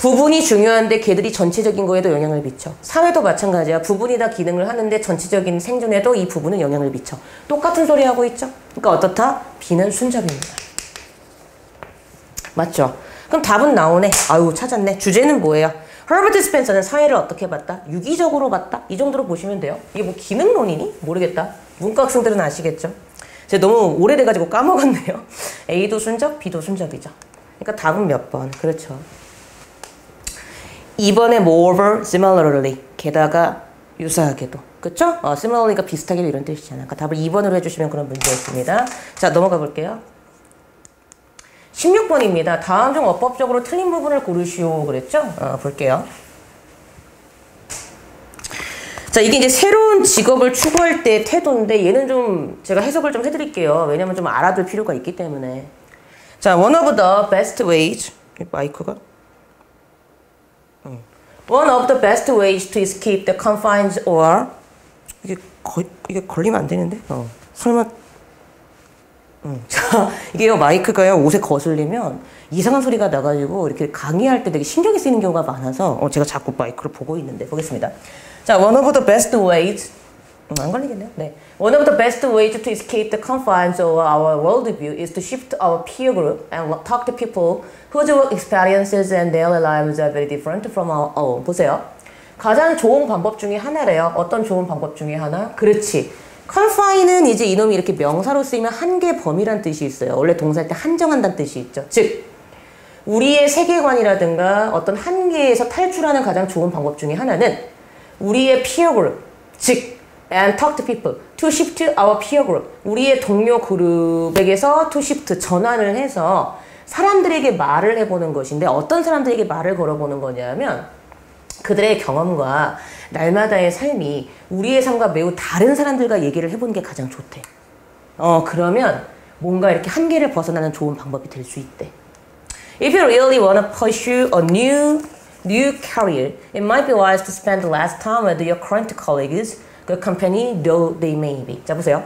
부분이 중요한데 걔들이 전체적인 거에도 영향을 미쳐. 사회도 마찬가지야. 부분이 다 기능을 하는데 전체적인 생존에도 이 부분은 영향을 미쳐. 똑같은 소리 하고 있죠. 그러니까 어떻다? B는 순접입니다. 맞죠? 그럼 답은 나오네. 아유, 찾았네. 주제는 뭐예요? 허버트 스펜서는 사회를 어떻게 봤다? 유기적으로 봤다? 이 정도로 보시면 돼요. 이게 뭐 기능론이니? 모르겠다. 문과 학생들은 아시겠죠? 제가 너무 오래돼가지고 까먹었네요. A도 순접, B도 순접이죠. 그러니까 답은 몇 번? 그렇죠. 2번에 moreover, similarly. 게다가 유사하게도. 그쵸? similarly가 비슷하게 이런 뜻이잖아요. 그러니까 답을 2번으로 해주시면 그런 문제였습니다. 자, 넘어가 볼게요. 16번입니다. 다음 중 어법적으로 틀린 부분을 고르시오. 그랬죠? 볼게요. 자, 이게 이제 새로운 직업을 추구할 때 태도인데 얘는 좀 제가 해석을 좀 해드릴게요. 왜냐면 좀 알아둘 필요가 있기 때문에. 자, one of the best ways. 마이크가? One of the best ways to escape the confines or 이게 걸리면 안 되는데? 설마 자, 이게요, 마이크가요, 옷에 거슬리면 이상한 소리가 나가지고 이렇게 강의할 때 되게 신경이 쓰이는 경우가 많아서 제가 자꾸 마이크를 보고 있는데, 보겠습니다. 자, one of the best ways, 안 걸리겠네요. 네. One of the best ways to escape the confines of our worldview is to shift our peer group and talk to people whose work experiences and daily lives are very different from our own. 보세요. 가장 좋은 방법 중에 하나래요. 어떤 좋은 방법 중에 하나? 그렇지. confine은 이제 이놈이 이렇게 명사로 쓰이면 한계 범위란 뜻이 있어요. 원래 동사할 때 한정한다는 뜻이 있죠. 즉, 우리의 세계관이라든가 어떤 한계에서 탈출하는 가장 좋은 방법 중에 하나는 우리의 peer group, 즉, and talk to people, to shift our peer group, 우리의 동료 그룹에게서 to shift, 전환을 해서 사람들에게 말을 해보는 것인데 어떤 사람들에게 말을 걸어보는 거냐면 그들의 경험과 날마다의 삶이 우리의 삶과 매우 다른 사람들과 얘기를 해보는 게 가장 좋대. 그러면 뭔가 이렇게 한계를 벗어나는 좋은 방법이 될 수 있대. If you really want to pursue a new career, it might be wise to spend less time with your current colleagues, the company, though they may be. 자, 보세요.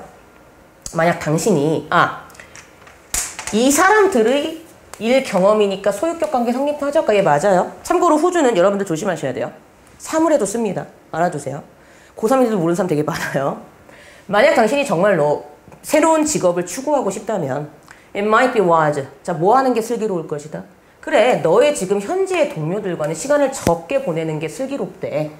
만약 당신이, 이 사람들의 일 경험이니까 소유격 관계 성립하죠? 예, 맞아요. 참고로 후주는 여러분들 조심하셔야 돼요. 사물에도 씁니다. 알아두세요. 고3인들도 모르는 사람 되게 많아요. 만약 당신이 정말로 새로운 직업을 추구하고 싶다면 it might be wise. 자, 뭐 하는 게 슬기로울 것이다? 그래, 너의 지금 현재의 동료들과는 시간을 적게 보내는 게 슬기롭대.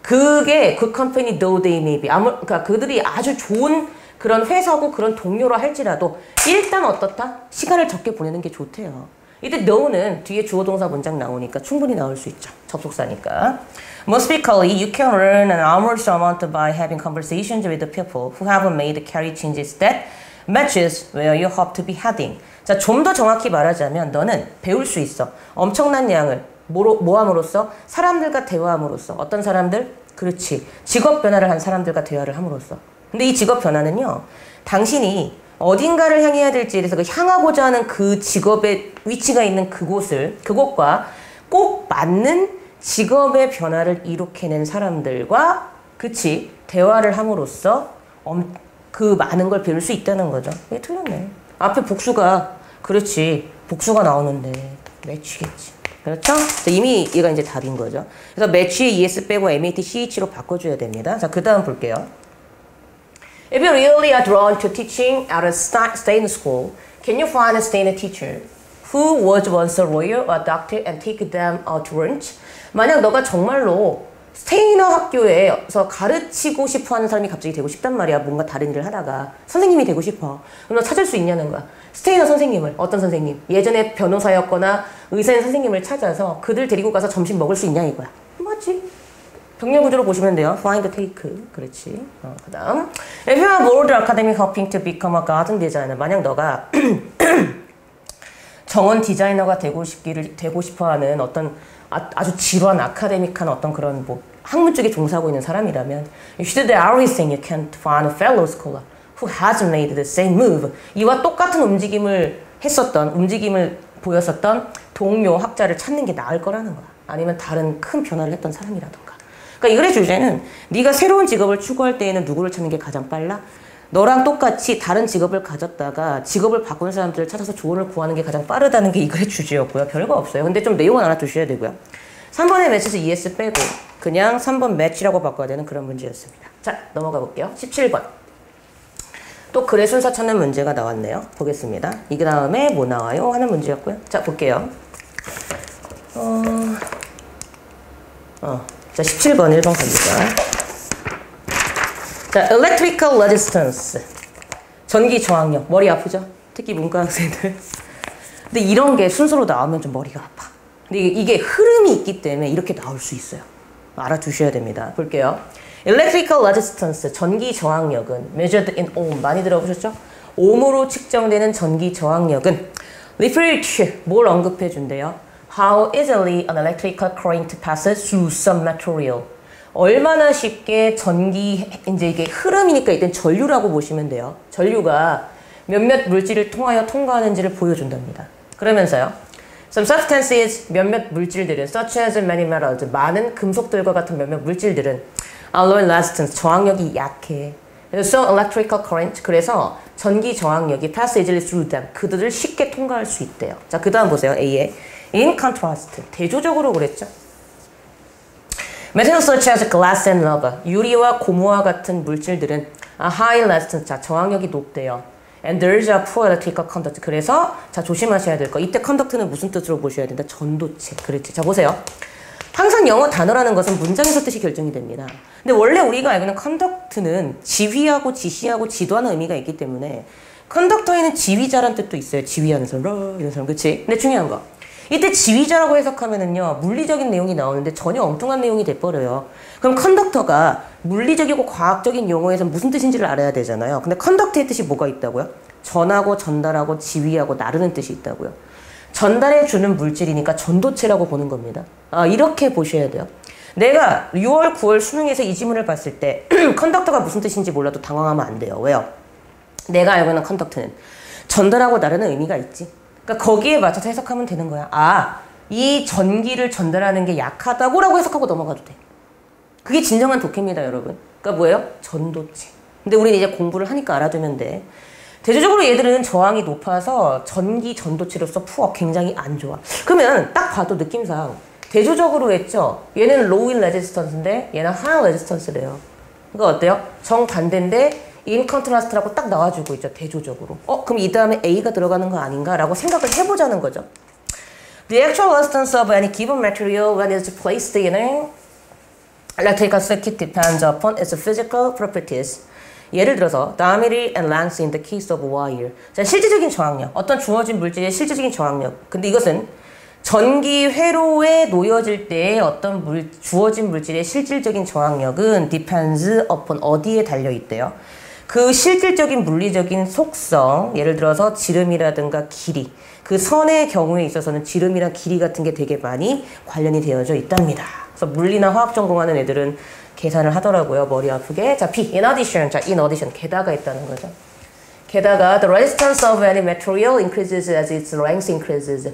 그게 그 컴퍼니 though they may be. 그러니까 그들이 아주 좋은 그런 회사고 그런 동료라 할지라도 일단 어떻다? 시간을 적게 보내는 게 좋대요. 이때 know는 뒤에 주어 동사 문장 나오니까 충분히 나올 수 있죠. 접속사니까. Most frequently, you can learn an enormous amount by having conversations with the people who have made career changes that matches where you hope to be heading. 자, 좀 더 정확히 말하자면 너는 배울 수 있어. 엄청난 양을 모함으로써 사람들과 대화함으로써 어떤 사람들? 그렇지. 직업 변화를 한 사람들과 대화를 함으로써. 근데 이 직업 변화는요. 당신이 어딘가를 향해야 될지 그래서 그 향하고자 하는 그 직업의 위치가 있는 그곳과 꼭 맞는 직업의 변화를 이룩해낸 사람들과 그치 대화를 함으로써 그 많은 걸 배울 수 있다는 거죠. 왜 틀렸네. 앞에 복수가 그렇지 복수가 나오는데 매치겠지. 그렇죠? 이미 얘가 이제 답인 거죠. 그래서 매치에 ES 빼고 MAT, CH로 바꿔줘야 됩니다. 자, 그 다음 볼게요. If you really are drawn to teaching at a state school, can you find a state teacher who was once a lawyer or a doctor and take them to lunch? 만약 너가 정말로 스테이너 학교에서 가르치고 싶어 하는 사람이 갑자기 되고 싶단 말이야. 뭔가 다른 일을 하다가 선생님이 되고 싶어. 그럼 너 찾을 수 있냐는 거야. 스테이너 선생님을. 어떤 선생님? 예전에 변호사였거나 의사인 선생님을 찾아서 그들 데리고 가서 점심 먹을 수 있냐 이거야. 맞지? 병렬 구조로 보시면 돼요. Find, take. 그렇지. 그 다음. If you are bored academic hoping to become a garden designer. 만약 너가 정원 디자이너가 되고 싶어하는 어떤 아주 지루한 아카데믹한 어떤 그런 뭐 학문 쪽에 종사하고 있는 사람이라면 You should do everything you can to find a fellow scholar who has made the same move. 이와 똑같은 움직임을 보였었던 동료 학자를 찾는 게 나을 거라는 거야. 아니면 다른 큰 변화를 했던 사람이라던가. 그러니까 이 글의 주제는 네가 새로운 직업을 추구할 때에는 누구를 찾는 게 가장 빨라? 너랑 똑같이 다른 직업을 가졌다가 직업을 바꾸는 사람들을 찾아서 조언을 구하는 게 가장 빠르다는 게 이 글의 주제였고요. 별거 없어요. 근데 좀 내용은 알아두셔야 되고요. 3번의 매치에서 ES 빼고 그냥 3번 매치라고 바꿔야 되는 그런 문제였습니다. 자, 넘어가 볼게요. 17번. 또 글의 순서 찾는 문제가 나왔네요. 보겠습니다. 이 다음에 뭐 나와요? 하는 문제였고요. 자, 볼게요. 자, 17번 1번 갑니다. 자, electrical resistance. 전기 저항력. 머리 아프죠? 특히 문과 학생들. 근데 이런 게 순서로 나오면 좀 머리가 아파. 근데 이게 흐름이 있기 때문에 이렇게 나올 수 있어요. 알아두셔야 됩니다. 볼게요. electrical resistance. 전기 저항력은 measured in ohm. 많이 들어보셨죠? ohm으로 측정되는 전기 저항력은 refer to. 뭘 언급해 준대요? How easily an electrical current passes through some material. 얼마나 쉽게 전기, 이제 이게 흐름이니까 일단 전류라고 보시면 돼요. 전류가 몇몇 물질을 통하여 통과하는지를 보여준답니다. 그러면서요. Some substances, 몇몇 물질들은 such as many metals, 많은 금속들과 같은 몇몇 물질들은 are low in resistance, 저항력이 약해. So electrical current, 그래서 전기 저항력이 pass easily through them, 그들을 쉽게 통과할 수 있대요. 자, 그 다음 보세요. A에 in contrast, 대조적으로 그랬죠. Metals such as glass and rubber, 유리와 고무와 같은 물질들은 a high resistance, 자, 저항력이 높대요. And there's a poor electrical conduct. 그래서 자, 조심하셔야 될 거. 이때 conduct는 무슨 뜻으로 보셔야 된다? 전도체. 그렇지. 자, 보세요. 항상 영어 단어라는 것은 문장에서 뜻이 결정이 됩니다. 근데 원래 우리가 알고 있는 conduct는 지휘하고 지시하고 지도하는 의미가 있기 때문에 컨덕터에는 지휘자란 뜻도 있어요. 지휘하는 사람, 이런 사람, 그치? 근데 중요한 거. 이때 지휘자라고 해석하면은요, 물리적인 내용이 나오는데 전혀 엉뚱한 내용이 돼버려요. 그럼 컨덕터가 물리적이고 과학적인 용어에서 무슨 뜻인지를 알아야 되잖아요. 근데 컨덕터의 뜻이 뭐가 있다고요? 전하고 전달하고 지휘하고 나르는 뜻이 있다고요. 전달해주는 물질이니까 전도체라고 보는 겁니다. 아, 이렇게 보셔야 돼요. 내가 6월, 9월 수능에서 이 지문을 봤을 때 컨덕터가 무슨 뜻인지 몰라도 당황하면 안 돼요. 왜요? 내가 알고 있는 컨덕터는 전달하고 나르는 의미가 있지. 그러니까 거기에 맞춰서 해석하면 되는 거야. 아, 이 전기를 전달하는 게 약하다고 라고 해석하고 넘어가도 돼. 그게 진정한 독해입니다, 여러분. 그러니까 뭐예요? 전도체. 근데 우리는 이제 공부를 하니까 알아두면 돼. 대조적으로 얘들은 저항이 높아서 전기 전도체로서 푸어 굉장히 안 좋아. 그러면 딱 봐도 느낌상 대조적으로 했죠? 얘는 low in resistance인데 얘는 high resistance래요. 그러니까 어때요? 정반대인데 in contrast라고 딱 나와주고 있죠. 대조적으로. 그럼 이 다음에 A가 들어가는 거 아닌가? 라고 생각을 해보자는 거죠. The actual resistance of any given material when it's placed in an electrical circuit depends upon its physical properties. 예를 들어서 diameter and length in the case of wire. 자, 실질적인 저항력. 어떤 주어진 물질의 실질적인 저항력. 근데 이것은 전기 회로에 놓여질 때의 어떤 주어진 물질의 실질적인 저항력은 depends upon 어디에 달려있대요. 그 실질적인 물리적인 속성, 예를 들어서 지름이라든가 길이, 그 선의 경우에 있어서는 지름이랑 길이 같은 게 되게 많이 관련이 되어져 있답니다. 그래서 물리나 화학 전공하는 애들은 계산을 하더라고요. 머리 아프게. 자, B. In addition. 자, in addition. 게다가 있다는 거죠. 게다가 the resistance of any material increases as its length increases.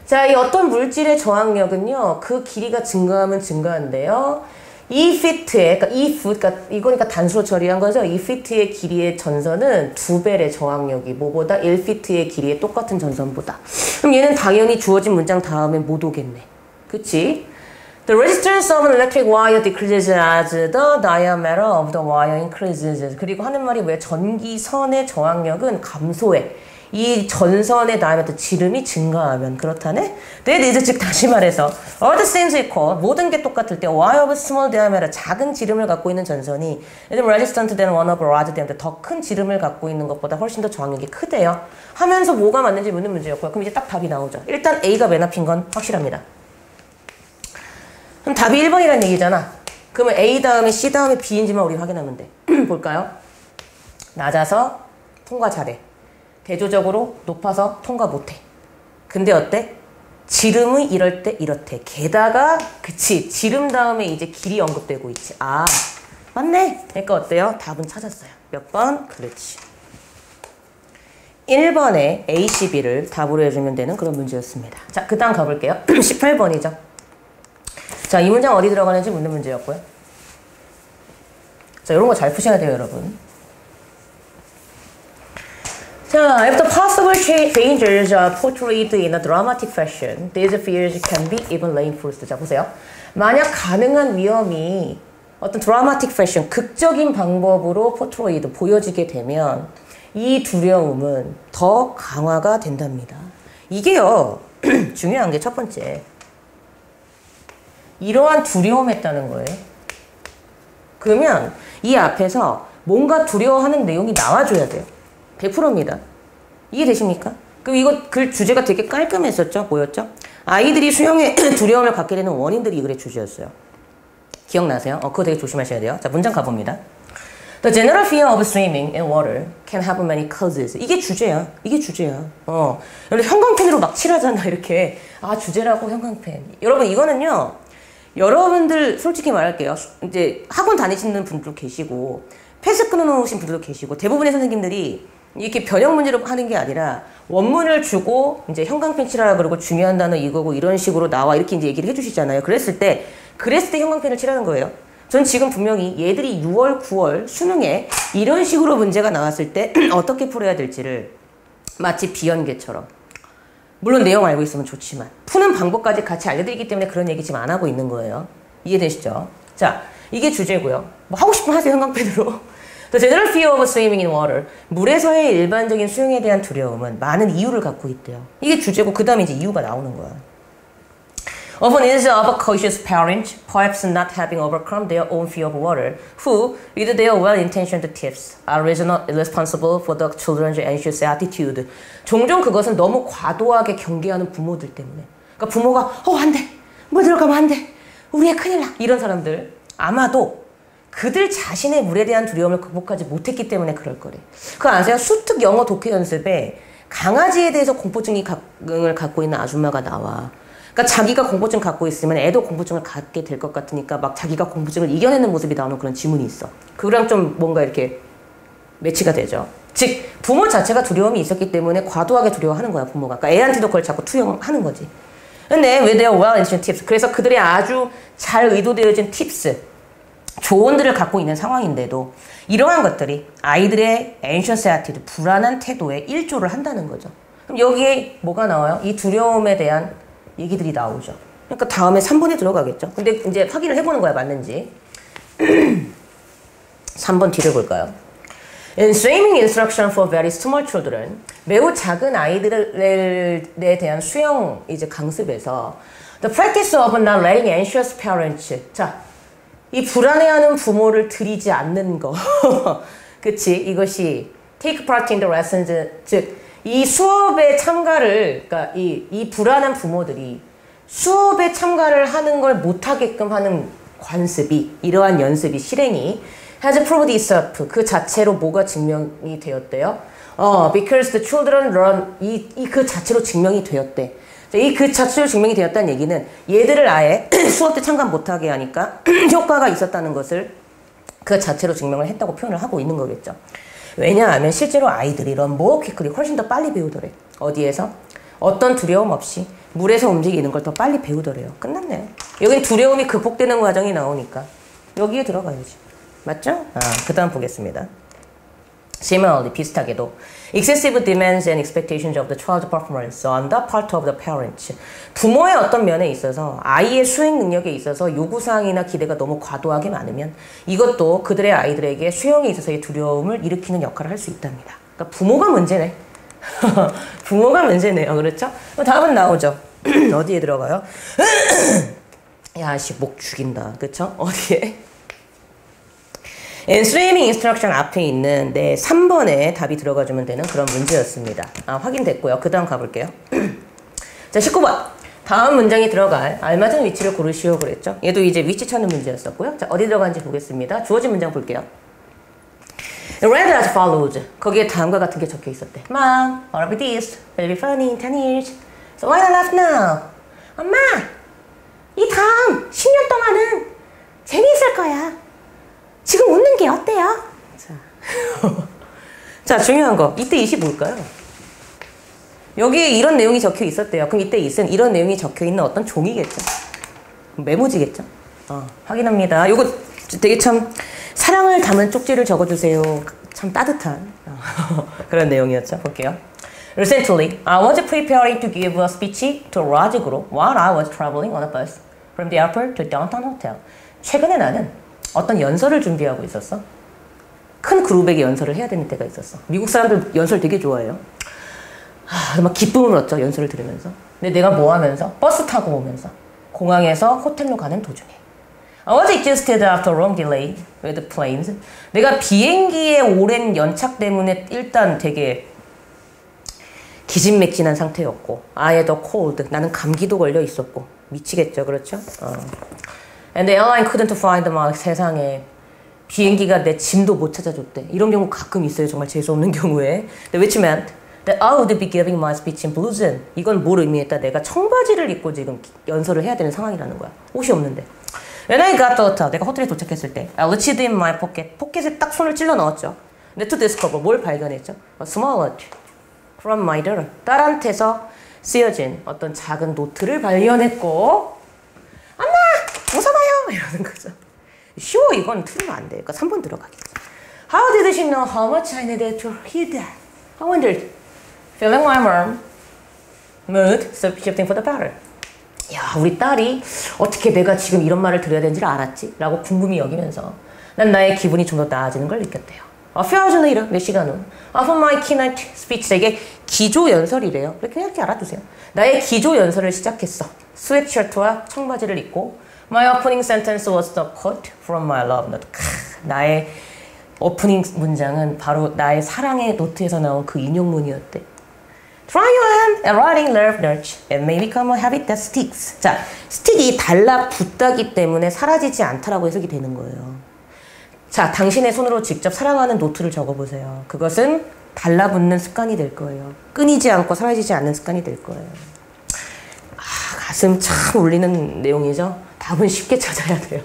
자, 이 어떤 물질의 저항력은요, 그 길이가 증가하면 증가한데요. 이 피트의, 그러니까 이 풋, 그러니까 이거니까 단수로 처리한 거죠. 이 피트의 길이의 전선은 2배의 저항력이 뭐보다 1피트의 길이의 똑같은 전선보다. 그럼 얘는 당연히 주어진 문장 다음에 못 오겠네. 그치? The resistance of an electric wire decreases as the diameter of the wire increases. 그리고 하는 말이 뭐예요? 전기선의 저항력은 감소해. 이 전선의 diameter, 지름이 증가하면 그렇다네? That is, 즉 다시 말해서 all the same equal, 모든 게 똑같을 때 wire of small diameter, 작은 지름을 갖고 있는 전선이 resistant than one of large diameter, 더 큰 지름을 갖고 있는 것보다 훨씬 더 저항력이 크대요. 하면서 뭐가 맞는지 묻는 문제였고요. 그럼 이제 딱 답이 나오죠. 일단 A가 맨 앞인 건 확실합니다. 그럼 답이 1번이라는 얘기잖아. 그러면 A 다음에 C 다음에 B인지만 우리 확인하면 돼. 볼까요? 낮아서 통과 잘해. 대조적으로 높아서 통과 못해. 근데 어때? 지름이 이럴 때 이렇대. 게다가 그치, 지름 다음에 이제 길이 언급되고 있지. 아, 맞네. 그러니까 어때요? 답은 찾았어요. 몇 번? 그렇지. 1번에 A, C, B를 답으로 해주면 되는 그런 문제였습니다. 자, 그 다음 가볼게요. 18번이죠. 자, 이 문장 어디 들어가는지 묻는 문제였고요. 자, 이런 거 잘 푸셔야 돼요, 여러분. 자, if the possible dangers are portrayed in a dramatic fashion, these fears can be even reinforced. 자, 보세요. 만약 가능한 위험이 어떤 dramatic fashion, 극적인 방법으로 portrayed, 보여지게 되면 이 두려움은 더 강화가 된답니다. 이게요, 중요한 게 첫 번째. 이러한 두려움했다는 거예요. 그러면 이 앞에서 뭔가 두려워하는 내용이 나와줘야 돼요. 100%입니다. 이해되십니까? 그럼 이거 글 주제가 되게 깔끔했었죠? 뭐였죠? 아이들이 수영에 두려움을 갖게 되는 원인들이 이 글의 주제였어요. 기억나세요? 그거 되게 조심하셔야 돼요. 자, 문장 가봅니다. The general fear of swimming in water can have many causes. 이게 주제야. 이게 주제야. 여러분 형광펜으로 막 칠하잖아. 이렇게. 아, 주제라고 형광펜. 여러분 이거는요. 여러분들 솔직히 말할게요. 이제 학원 다니시는 분들도 계시고 패스 끊어놓으신 분들도 계시고 대부분의 선생님들이 이렇게 변형 문제로 하는 게 아니라 원문을 주고 이제 형광펜 칠하라 그러고 중요한 단어 이거고 이런 식으로 나와 이렇게 이제 얘기를 해주시잖아요. 그랬을 때 형광펜을 칠하는 거예요. 전 지금 분명히 얘들이 6월, 9월 수능에 이런 식으로 문제가 나왔을 때 어떻게 풀어야 될지를 마치 비연계처럼 물론 내용 알고 있으면 좋지만 푸는 방법까지 같이 알려드리기 때문에 그런 얘기 지금 안 하고 있는 거예요. 이해되시죠? 자, 이게 주제고요. 뭐 하고 싶으면 하세요, 형광펜으로. The general fear of swimming in water. 물에서의 일반적인 수영에 대한 두려움은 많은 이유를 갖고 있대요. 이게 주제고 그 다음에 이제 이유가 나오는 거야. Often it is of a cautious parent, perhaps not having overcome their own fear of water, who, with their well-intentioned tips, are responsible for the children's anxious attitude. 종종 그것은 너무 과도하게 경계하는 부모들 때문에. 그러니까 부모가 안 돼, 물 들어가면 안 돼, 우리 애 큰일 나, 이런 사람들 아마도 그들 자신의 물에 대한 두려움을 극복하지 못했기 때문에 그럴 거래. 그거 아세요? 수특 영어 독해 연습에 강아지에 대해서 공포증을 갖고 있는 아줌마가 나와. 그러니까 자기가 공포증 갖고 있으면 애도 공포증을 갖게 될 것 같으니까 막 자기가 공포증을 이겨내는 모습이 나오는 그런 지문이 있어. 그거랑 좀 뭔가 이렇게 매치가 되죠. 즉 부모 자체가 두려움이 있었기 때문에 과도하게 두려워하는 거야, 부모가. 그러니까 애한테도 그걸 자꾸 투영하는 거지. 근데 with their well-intentioned tips, 그래서 그들의 아주 잘 의도되어진 팁스, 조언들을 갖고 있는 상황인데도 이러한 것들이 아이들의 anxious attitude, 불안한 태도에 일조를 한다는 거죠. 그럼 여기에 뭐가 나와요? 이 두려움에 대한 얘기들이 나오죠. 그러니까 다음에 3번에 들어가겠죠. 근데 이제 확인을 해보는 거야, 맞는지. 3번 뒤를 볼까요? In swimming instruction for very small children, 매우 작은 아이들에 대한 수영 이제 강습에서 the practice of not letting anxious parents, 자, 이 불안해하는 부모를 들이지 않는 거, 그치? 이것이 take part in the lessons, 즉 이 수업에 참가를, 그러니까 이 불안한 부모들이 수업에 참가를 하는 걸 못하게끔 하는 관습이, 이러한 연습이, 실행이 has proved itself, 그 자체로 뭐가 증명이 되었대요? Because the children learn, 그 자체로 증명이 되었대. 이 그 자체로 증명이 되었다는 얘기는 얘들을 아예 수업 때 참가 못하게 하니까 효과가 있었다는 것을 그 자체로 증명을 했다고 표현을 하고 있는 거겠죠. 왜냐하면 실제로 아이들이 이런 more quickly 훨씬 더 빨리 배우더래. 어디에서? 어떤 두려움 없이 물에서 움직이는 걸 더 빨리 배우더래요. 끝났네. 여긴 두려움이 극복되는 과정이 나오니까 여기에 들어가야지. 맞죠? 그 다음 보겠습니다. Similarly, 비슷하게도 excessive demands and expectations of the child's performance on the part of the parents. 부모의 어떤 면에 있어서 아이의 수행 능력에 있어서 요구사항이나 기대가 너무 과도하게 많으면 이것도 그들의 아이들에게 수영에 있어서의 두려움을 일으키는 역할을 할 수 있답니다. 그러니까 부모가 문제네. 부모가 문제네요. 그렇죠? 답은 나오죠. 어디에 들어가요? 야, 씨, 목 죽인다. 그렇죠? 어디에? And swimming instruction 앞에 있는 3번에 답이 들어가주면 되는 그런 문제였습니다. 확인됐고요. 그 다음 가볼게요. 자, 19번. 다음 문장에 들어갈 알맞은 위치를 고르시오 그랬죠. 얘도 이제 위치 찾는 문제였었고요. 자, 어디 들어간지 보겠습니다. 주어진 문장 볼게요. Read as follows. 거기에 다음과 같은 게 적혀 있었대. Mom, what will be this? Will be funny in 10 years. So why not laugh now? 엄마, 이 다음 10년 동안은 재미있을 거야. 지금 웃는 게 어때요? 자, 중요한 거. 이때 이시 뭘까요? 여기에 이런 내용이 적혀 있었대요. 그럼 이때 있은 이런 내용이 적혀 있는 어떤 종이겠죠? 메모지겠죠? 확인합니다. 요거 되게 참 사랑을 담은 쪽지를 적어주세요. 참 따뜻한 그런 내용이었죠. 볼게요. Recently, I was preparing to give a speech to a large group while I was traveling on a bus from the airport to downtown hotel. 최근에 나는 어떤 연설을 준비하고 있었어. 큰 그룹에게 연설을 해야 되는 때가 있었어. 미국 사람들 연설 되게 좋아해요. 막 기쁨을 얻죠. 연설을 들으면서. 근데 내가 뭐 하면서? 버스 타고 오면서 공항에서 호텔로 가는 도중에 I was exhausted after long delay with planes. 내가 비행기의 오랜 연착 때문에 일단 되게 기진맥진한 상태였고 I had a cold. 나는 감기도 걸려 있었고 미치겠죠. 그렇죠? And the airline couldn't find my 세상에 비행기가 내 짐도 못 찾아줬대. 이런 경우 가끔 있어요. 정말 재수없는 경우에. Which meant that I would be giving my speech in blues. 이건 뭘 의미했다? 내가 청바지를 입고 지금 연설을 해야 되는 상황이라는 거야. 옷이 없는데. When I got to the hotel, 내가 호텔에 도착했을 때 I reached in my pocket. 포켓에 딱 손을 찔러 넣었죠. 근데 to discover, 뭘 발견했죠? A small note from my daughter. 딸한테서 쓰여진 어떤 작은 노트를 발견했고 엄마! 웃어봐요! 이러는 거죠. Sure, 이건 틀리면 안 돼. 그러니까 3번 들어가겠지. How did she know how much I needed to hear that? I wondered. Feeling my mom mood shifting for the better. 야, 우리 딸이 어떻게 내가 지금 이런 말을 들어야 되는지를 알았지? 라고 궁금히 여기면서 난 나의 기분이 좀 더 나아지는 걸 느꼈대요. A few hours later, 몇 시간 후 After my keynote speech, 이게 기조 연설이래요. 이렇게 알아두세요. 나의 기조 연설을 시작했어. 스웨트셔츠와 청바지를 입고 My opening sentence was the quote from my love note. 나의 오프닝 문장은 바로 나의 사랑의 노트에서 나온 그 인용문이었대. Try your hand at writing love notes. It may become a habit that sticks. 자, 스틱이 달라붙다기 때문에 사라지지 않다라고 해석이 되는 거예요. 자, 당신의 손으로 직접 사랑하는 노트를 적어보세요. 그것은 달라붙는 습관이 될 거예요. 끊이지 않고 사라지지 않는 습관이 될 거예요. 가슴 참 울리는 내용이죠. 답은 쉽게 찾아야 돼요.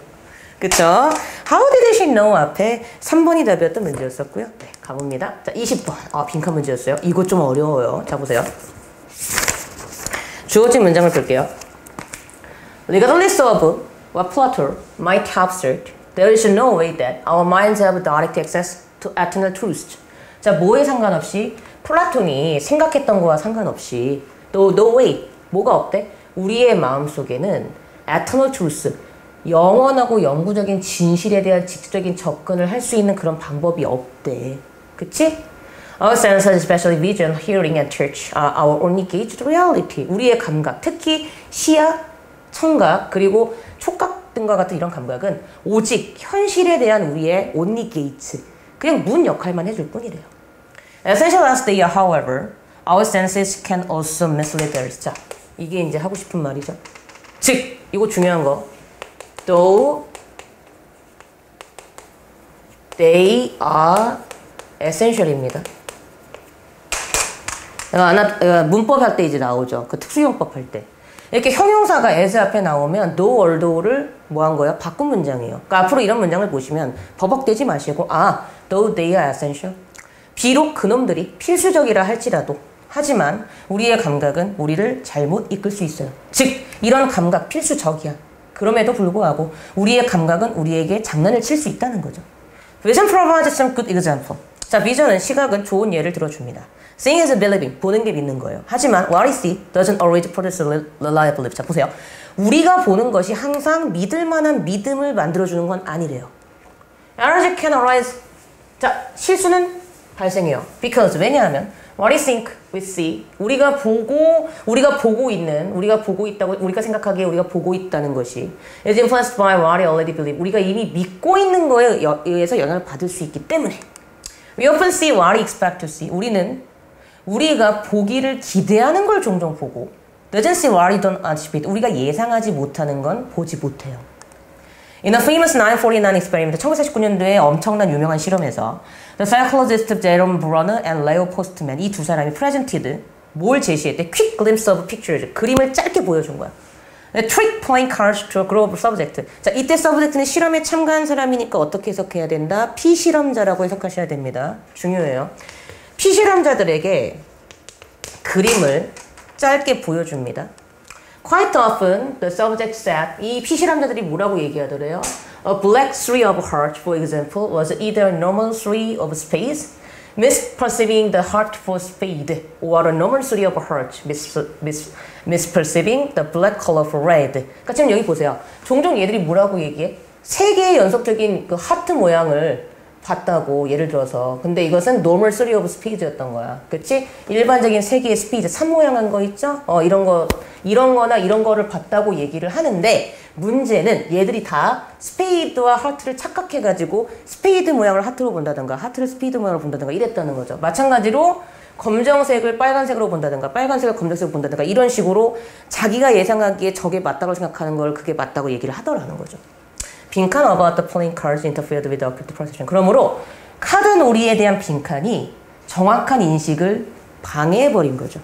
그쵸? How did she know 앞에 3번이 답이었던 문제였었고요. 네, 가봅니다. 자, 20번. 빈칸 문제였어요. 이거 좀 어려워요. 자, 보세요. 주어진 문장을 볼게요. Regardless of what Plato might have said, there is no way that our minds have direct access to eternal truth. 자, 뭐에 상관없이 플라톤이 생각했던 거와 상관없이 no way. 뭐가 없대? 우리의 마음속에는 eternal truth, 영원하고 영구적인 진실에 대한 직접적인 접근을 할 수 있는 그런 방법이 없대. 그치? Our senses, especially vision, hearing, and touch, are our only gauge to reality. 우리의 감각, 특히 시야, 청각, 그리고 촉각 등과 같은 이런 감각은 오직 현실에 대한 우리의 only gauge, 그냥 문 역할만 해줄 뿐이래요. Essential as they are, however, our senses can also mislead us. 자, 이게 이제 하고 싶은 말이죠. 즉, 이거 중요한 거. Though they are essential입니다. 문법 할 때 이제 나오죠. 그 특수용법 할 때. 이렇게 형용사가 as 앞에 나오면 though or though를 뭐 한 거예요? 바꾼 문장이에요. 그러니까 앞으로 이런 문장을 보시면 버벅대지 마시고 though they are essential. 비록 그놈들이 필수적이라 할지라도 하지만 우리의 감각은 우리를 잘못 이끌 수 있어요. 즉 이런 감각 필수적이야. 그럼에도 불구하고 우리의 감각은 우리에게 장난을 칠 수 있다는 거죠. Vision provides some good example. 자, 비전은 시각은 좋은 예를 들어줍니다. Seeing is believing. 보는 게 믿는 거예요. 하지만 what we see doesn't always produce reliable belief. 자, 보세요. 우리가 보는 것이 항상 믿을 만한 믿음을 만들어주는 건 아니래요. Errors can arise. 자, 실수는 발생해요. Because 왜냐하면 what we think, we see. 우리가 보고 있다고, 우리가 생각하기에 우리가 보고 있다는 것이 is influenced by what we already believe. 우리가 이미 믿고 있는 거에 의해서 영향을 받을 수 있기 때문에 we often see what we expect to see. 우리가 보기를 기대하는 걸 종종 보고 doesn't see what we don't anticipate. 우리가 예상하지 못하는 건 보지 못해요. In a famous 949 experiment, 1949년도에 엄청난 유명한 실험에서 The psychologist Jerome Bruner and Leo Postman, 이 두 사람이 presented 뭘 제시했대? Quick glimpse of pictures. 그림을 짧게 보여준 거야. Trick playing cards to a group of subject. 자, 이때 서브젝트는 실험에 참가한 사람이니까 어떻게 해석해야 된다? 피실험자라고 해석하셔야 됩니다. 중요해요. 피실험자들에게 그림을 짧게 보여줍니다. Quite often, the subject said, 이 피실험자들이 뭐라고 얘기하더래요? A black three of heart, for example, was either a normal three of spades, misperceiving the heart for spade, or a normal three of heart, misperceiving the black color for red. 그러니까 지금 여기 보세요. 종종 얘들이 뭐라고 얘기해? 세 개의 연속적인 그 하트 모양을 봤다고, 예를 들어서. 근데 이것은 normal three of spades였던 거야. 그치? 일반적인 세 개의 스피드, 3모양한 거 있죠? 이런 거나 이런 거를 봤다고 얘기를 하는데, 문제는 얘들이 다 스페이드와 하트를 착각해가지고 스페이드 모양을 하트로 본다든가 하트를 스페이드 모양으로 본다든가 이랬다는 거죠. 마찬가지로 검정색을 빨간색으로 본다든가 빨간색을 검정색으로 본다든가 이런 식으로 자기가 예상하기에 저게 맞다고 생각하는 걸 그게 맞다고 얘기를 하더라는 거죠. 빈칸 about the playing cards interfered with the occult perception. 그러므로 카드 놀이에 대한 빈칸이 정확한 인식을 방해해버린 거죠.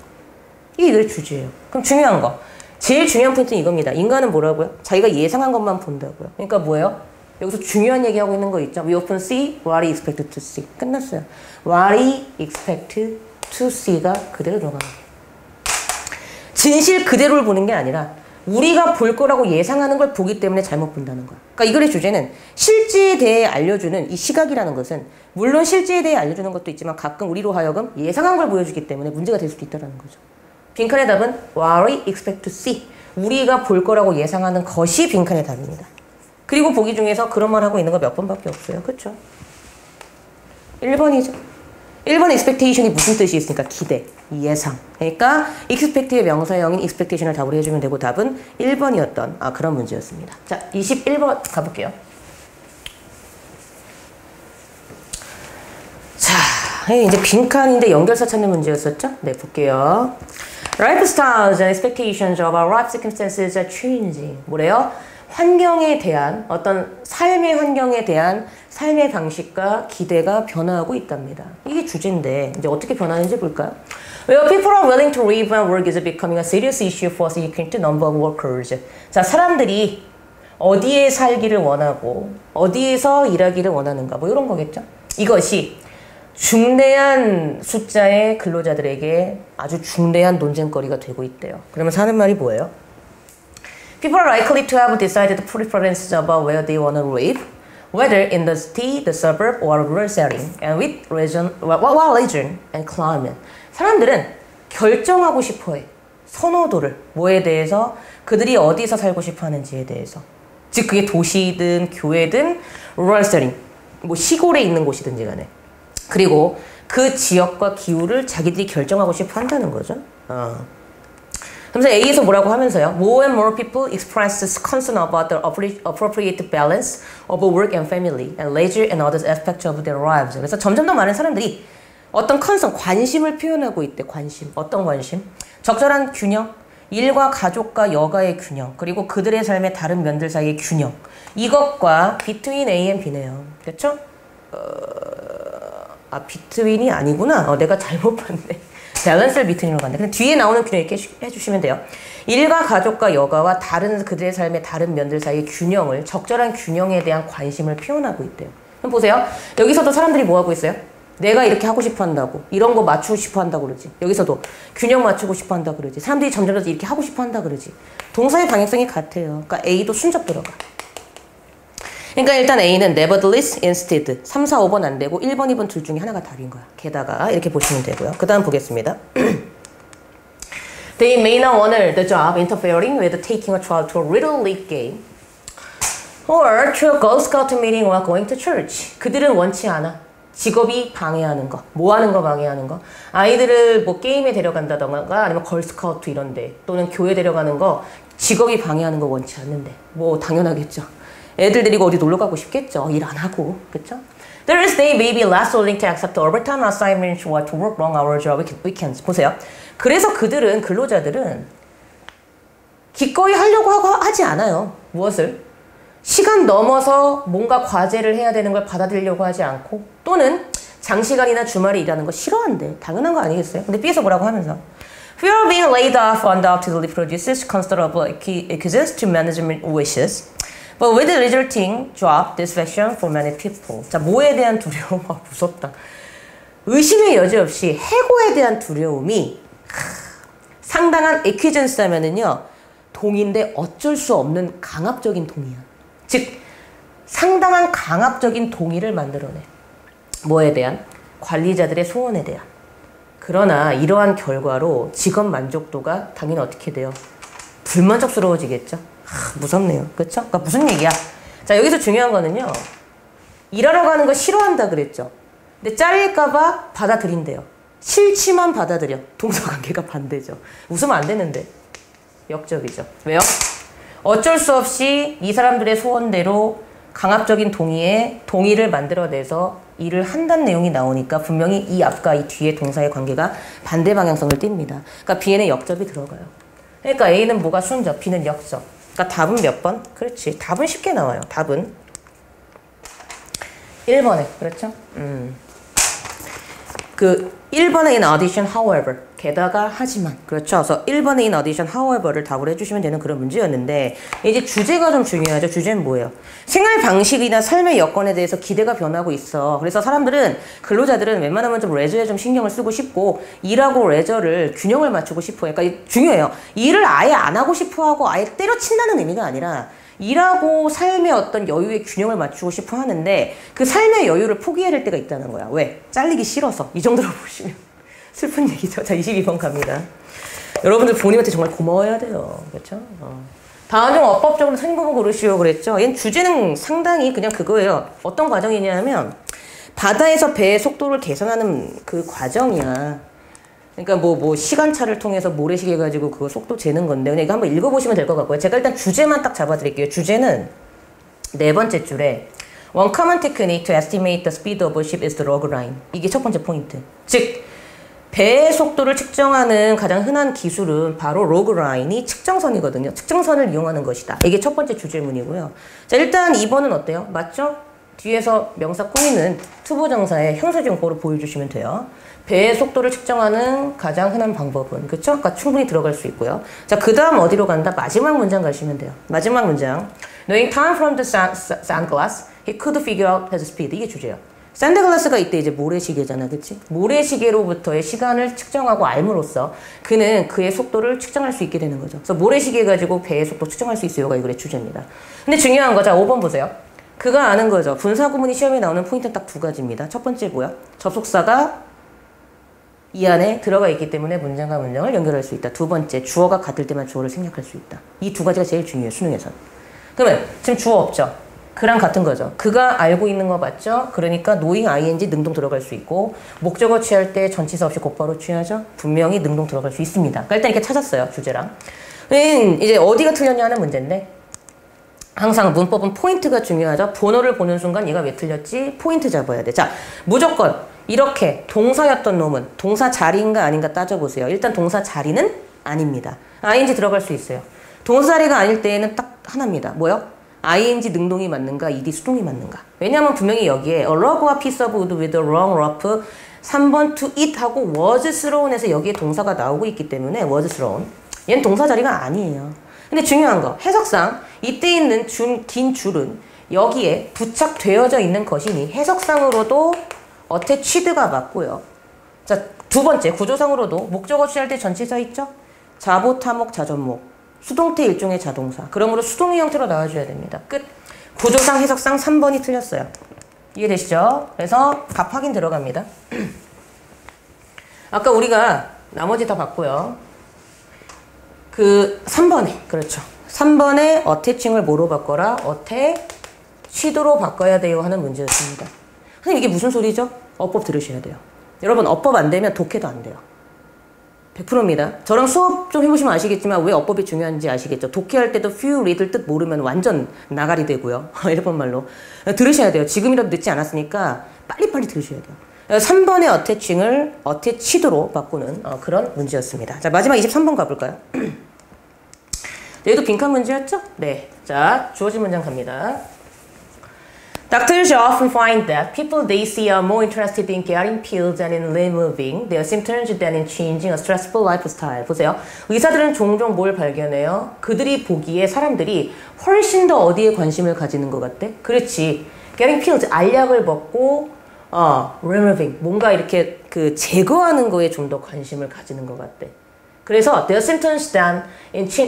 이게 이들의 주제예요. 그럼 중요한 거. 제일 중요한 포인트는 이겁니다. 인간은 뭐라고요? 자기가 예상한 것만 본다고요. 그러니까 뭐예요? 여기서 중요한 얘기하고 있는 거 있죠? We often see what we expect to see. 끝났어요. What we expect to see가 그대로 들어가는 거예요. 진실 그대로를 보는 게 아니라 우리가 볼 거라고 예상하는 걸 보기 때문에 잘못 본다는 거야. 그러니까 이 글의 주제는 실제에 대해 알려주는 이 시각이라는 것은 물론 실제에 대해 알려주는 것도 있지만 가끔 우리로 하여금 예상한 걸 보여주기 때문에 문제가 될 수도 있다는 거죠. 빈칸의 답은 what we expect to see. 우리가 볼 거라고 예상하는 것이 빈칸의 답입니다. 그리고 보기 중에서 그런 말 하고 있는 거 몇 번밖에 없어요. 그렇죠? 1번이죠. 1번 expectation이 무슨 뜻이 있으니까 기대, 예상. 그러니까 expect의 명사형인 expectation을 답으로 해주면 되고 답은 1번이었던 그런 문제였습니다. 자, 21번 가볼게요. 자, 이제 빈칸인데 연결사 찾는 문제였었죠? 네, 볼게요. Lifestyles and expectations of our life circumstances are changing. 뭐래요? 환경에 대한 어떤 삶의 환경에 대한 삶의 방식과 기대가 변화하고 있답니다. 이게 주제인데 이제 어떻게 변하는지 볼까요? Well, people are willing to live and work is becoming a serious issue for a significant number of workers. 자, 사람들이 어디에 살기를 원하고 어디에서 일하기를 원하는가 뭐 이런 거겠죠. 이것이 중대한 숫자의 근로자들에게 아주 중대한 논쟁거리가 되고 있대요. 그러면서 하는 말이 뭐예요? People are likely to have decided preferences about where they want to live, whether in the city, the suburb, or rural setting, and with region and climate. 사람들은 결정하고 싶어해. 선호도를. 뭐에 대해서? 그들이 어디서 살고 싶어 하는지에 대해서. 즉 그게 도시든 교회든 rural setting, 뭐 시골에 있는 곳이든지 간에. 그리고 그 지역과 기후를 자기들이 결정하고 싶어 한다는 거죠. 그래서 A에서 뭐라고 하면서요. More and more people express concern about the appropriate balance of work and family and leisure and other aspects of their lives. 그래서 점점 더 많은 사람들이 어떤 컨선, 관심을 표현하고 있대. 관심. 어떤 관심? 적절한 균형, 일과 가족과 여가의 균형, 그리고 그들의 삶의 다른 면들 사이의 균형. 이것과 between A and B네요. 그렇죠? between이 아니구나. 내가 잘못 봤네. 밸런스를 비트윈으로 갔네. 근데 뒤에 나오는 균형 이렇게 해주시면 돼요. 일과 가족과 여가와 다른 그들의 삶의 다른 면들 사이의 균형을, 적절한 균형에 대한 관심을 표현하고 있대요. 그럼 보세요. 여기서도 사람들이 뭐 하고 있어요? 내가 이렇게 하고 싶어 한다고. 이런 거 맞추고 싶어 한다고 그러지. 여기서도 균형 맞추고 싶어 한다고 그러지. 사람들이 점점 더 이렇게 하고 싶어 한다고 그러지. 동사의 방향성이 같아요. 그러니까 A도 순접 들어가. 그러니까 일단 A는 nevertheless, instead 3, 4, 5번 안 되고 1번, 2번 둘 중에 하나가 답인 거야. 게다가 이렇게 보시면 되고요. 그 다음 보겠습니다. They may not want the job interfering with taking a child to a Little League game or to a Girl Scout meeting while going to church. 그들은 원치 않아. 직업이 방해하는 거. 뭐 하는 거 방해하는 거? 아이들을 뭐 게임에 데려간다던가 아니면 걸스카우트 이런데 또는 교회 데려가는 거 직업이 방해하는 거 원치 않는데. 뭐 당연하겠죠. 애들 데리고 어디 놀러 가고 싶겠죠. 일 안 하고. 그렇죠? There they may be less willing to accept overtime assignments or to work long hours or weekends. 보세요. 그래서 그들은, 근로자들은 기꺼이 하려고 하지 않아요. 무엇을? 시간 넘어서 뭔가 과제를 해야 되는 걸 받아들이려고 하지 않고 또는 장시간이나 주말에 일하는 거 싫어한대. 당연한 거 아니겠어요? 근데 B에서 뭐라고 하면서 Fear of being laid off undoubtedly produces considerable acquiescence to management wishes. But with the resulting job dissatisfaction for many people. 자, 뭐에 대한 두려움? 무섭다. 의심의 여지 없이 해고에 대한 두려움이 상당한 acquiescence면은요, 동의인데 어쩔 수 없는 강압적인 동의야. 즉 상당한 강압적인 동의를 만들어내. 뭐에 대한? 관리자들의 소원에 대한. 그러나 이러한 결과로 직업 만족도가 당연히 어떻게 돼요? 불만족스러워지겠죠. 무섭네요. 그렇죠? 그러니까 무슨 얘기야? 자, 여기서 중요한 거는요. 일하러 가는 거 싫어한다 그랬죠. 근데 잘릴까봐 받아들인대요. 싫지만 받아들여. 동서관계가 반대죠. 웃으면 안 되는데. 역적이죠. 왜요? 어쩔 수 없이 이 사람들의 소원대로 강압적인 동의를 만들어내서 일을 한다는 내용이 나오니까 분명히 이 앞과 이 뒤의 동사의 관계가 반대 방향성을 띱니다. 그러니까 B에는 역접이 들어가요. 그러니까 A는 뭐가 순접, B는 역접. 그러니까 답은 몇 번? 그렇지. 답은 쉽게 나와요. 답은 1번에. 그렇죠? 1번에 in addition, however. 게다가 하지만. 그렇죠. 그래서 1번에 in addition, however를 답을 해주시면 되는 그런 문제였는데 이제 주제가 좀 중요하죠. 주제는 뭐예요? 생활 방식이나 삶의 여건에 대해서 기대가 변하고 있어. 그래서 사람들은 근로자들은 웬만하면 좀 레저에 좀 신경을 쓰고 싶고 일하고 레저를 균형을 맞추고 싶어요. 그러니까 중요해요. 일을 아예 안 하고 싶어하고 아예 때려친다는 의미가 아니라 일하고 삶의 어떤 여유의 균형을 맞추고 싶어 하는데 그 삶의 여유를 포기해야 될 때가 있다는 거야. 왜? 잘리기 싫어서. 이 정도로 보시면 슬픈 얘기죠. 자, 22번 갑니다. 여러분들 부모님한테 정말 고마워해야 돼요. 그렇죠? 다음 중 어법적으로 생부분 고르시오 그랬죠. 얘는 주제는 상당히 그냥 그거예요. 어떤 과정이냐면 바다에서 배의 속도를 개선하는 그 과정이야. 그러니까 뭐 시간차를 통해서 모래시계 가지고 그거 속도 재는 건데 그냥 이거 한번 읽어보시면 될 것 같고요. 제가 일단 주제만 딱 잡아드릴게요. 주제는 네 번째 줄에 One common technique to estimate the speed of a ship is the log line. 이게 첫 번째 포인트. 즉 배의 속도를 측정하는 가장 흔한 기술은 바로 로그 라인이 측정선이거든요. 측정선을 이용하는 것이다. 이게 첫 번째 주제문이고요. 자, 일단 2번은 어때요? 맞죠? 뒤에서 명사 꾸미는 투부정사의 형사지용법으로 보여주시면 돼요. 배의 속도를 측정하는 가장 흔한 방법은, 그쵸? 그러니까 충분히 들어갈 수 있고요. 자, 그 다음 어디로 간다? 마지막 문장 가시면 돼요. 마지막 문장. Knowing time from the sunglass, he could figure out his speed. 이게 주제예요. 샌드글라스가 이때 이제 모래시계잖아, 그치? 모래시계로부터의 시간을 측정하고 알므로써 그는 그의 속도를 측정할 수 있게 되는 거죠. 그래서 모래시계 가지고 배의 속도 측정할 수 있어요가 이거의 주제입니다. 근데 중요한 거, 자, 5번 보세요. 그가 아는 거죠. 분사구문이 시험에 나오는 포인트는 딱 두 가지입니다. 첫 번째 뭐야? 접속사가 이 안에 들어가 있기 때문에 문장과 문장을 연결할 수 있다. 두 번째, 주어가 같을 때만 주어를 생략할 수 있다. 이 두 가지가 제일 중요해요, 수능에선. 그러면 지금 주어 없죠? 그랑 같은 거죠. 그가 알고 있는 거 맞죠? 그러니까 knowing ing 능동 들어갈 수 있고 목적어 취할 때 전치사 없이 곧바로 취하죠? 분명히 능동 들어갈 수 있습니다. 그러니까 일단 이렇게 찾았어요, 주제랑. 이제 어디가 틀렸냐 하는 문제인데 항상 문법은 포인트가 중요하죠. 번호를 보는 순간 얘가 왜 틀렸지? 포인트 잡아야 돼. 자, 무조건 이렇게 동사였던 놈은 동사 자리인가 아닌가 따져보세요. 일단 동사 자리는 아닙니다. ing 들어갈 수 있어요. 동사 자리가 아닐 때에는 딱 하나입니다. 뭐요? ing 능동이 맞는가, ed 수동이 맞는가. 왜냐하면 분명히 여기에 a rug와 piece of wood with a long rope 3번 to it 하고 was thrown에서 여기에 동사가 나오고 있기 때문에 was thrown. 얘는 동사 자리가 아니에요. 근데 중요한 거, 해석상 이때 있는 긴 줄은 여기에 부착되어져 있는 것이니 해석상으로도 attached가 맞고요. 자, 두 번째, 구조상으로도 목적어 취할 때 전치사 있죠? 자보, 타목, 자전목. 수동태 일종의 자동사. 그러므로 수동의 형태로 나와줘야 됩니다. 끝. 구조상, 해석상 3번이 틀렸어요. 이해되시죠? 그래서 답 확인 들어갑니다. 아까 우리가 나머지 다 봤고요. 3번에, 그렇죠. 3번에 attaching을 뭐로 바꿔라? attached로 바꿔야 돼요 하는 문제였습니다. 선생님 이게 무슨 소리죠? 어법 들으셔야 돼요. 여러분 어법 안 되면 독해도 안 돼요. 100%입니다. 저랑 수업 좀 해보시면 아시겠지만 왜 어법이 중요한지 아시겠죠? 독해할 때도 few, read을 뜻 모르면 완전 나가리 되고요. 일본 말로. 들으셔야 돼요. 지금이라도 늦지 않았으니까 빨리빨리 들으셔야 돼요. 3번의 attaching을 attached로 바꾸는 그런 문제였습니다. 자, 마지막 23번 가볼까요? 얘도 빈칸 문제였죠? 네. 자, 주어진 문장 갑니다. Doctors often find that people they see are more interested in getting pills than in removing their symptoms than in changing a stressful lifestyle. 보세요. 의사들은 종종 뭘 발견해요? 그들이 보기에 사람들이 훨씬 더 어디에 관심을 가지는 것 같대? 그렇지. Getting pills, 알약을 먹고 removing, 뭔가 이렇게 제거하는 거에 좀 더 관심을 가지는 것 같대. 그래서 their symptoms than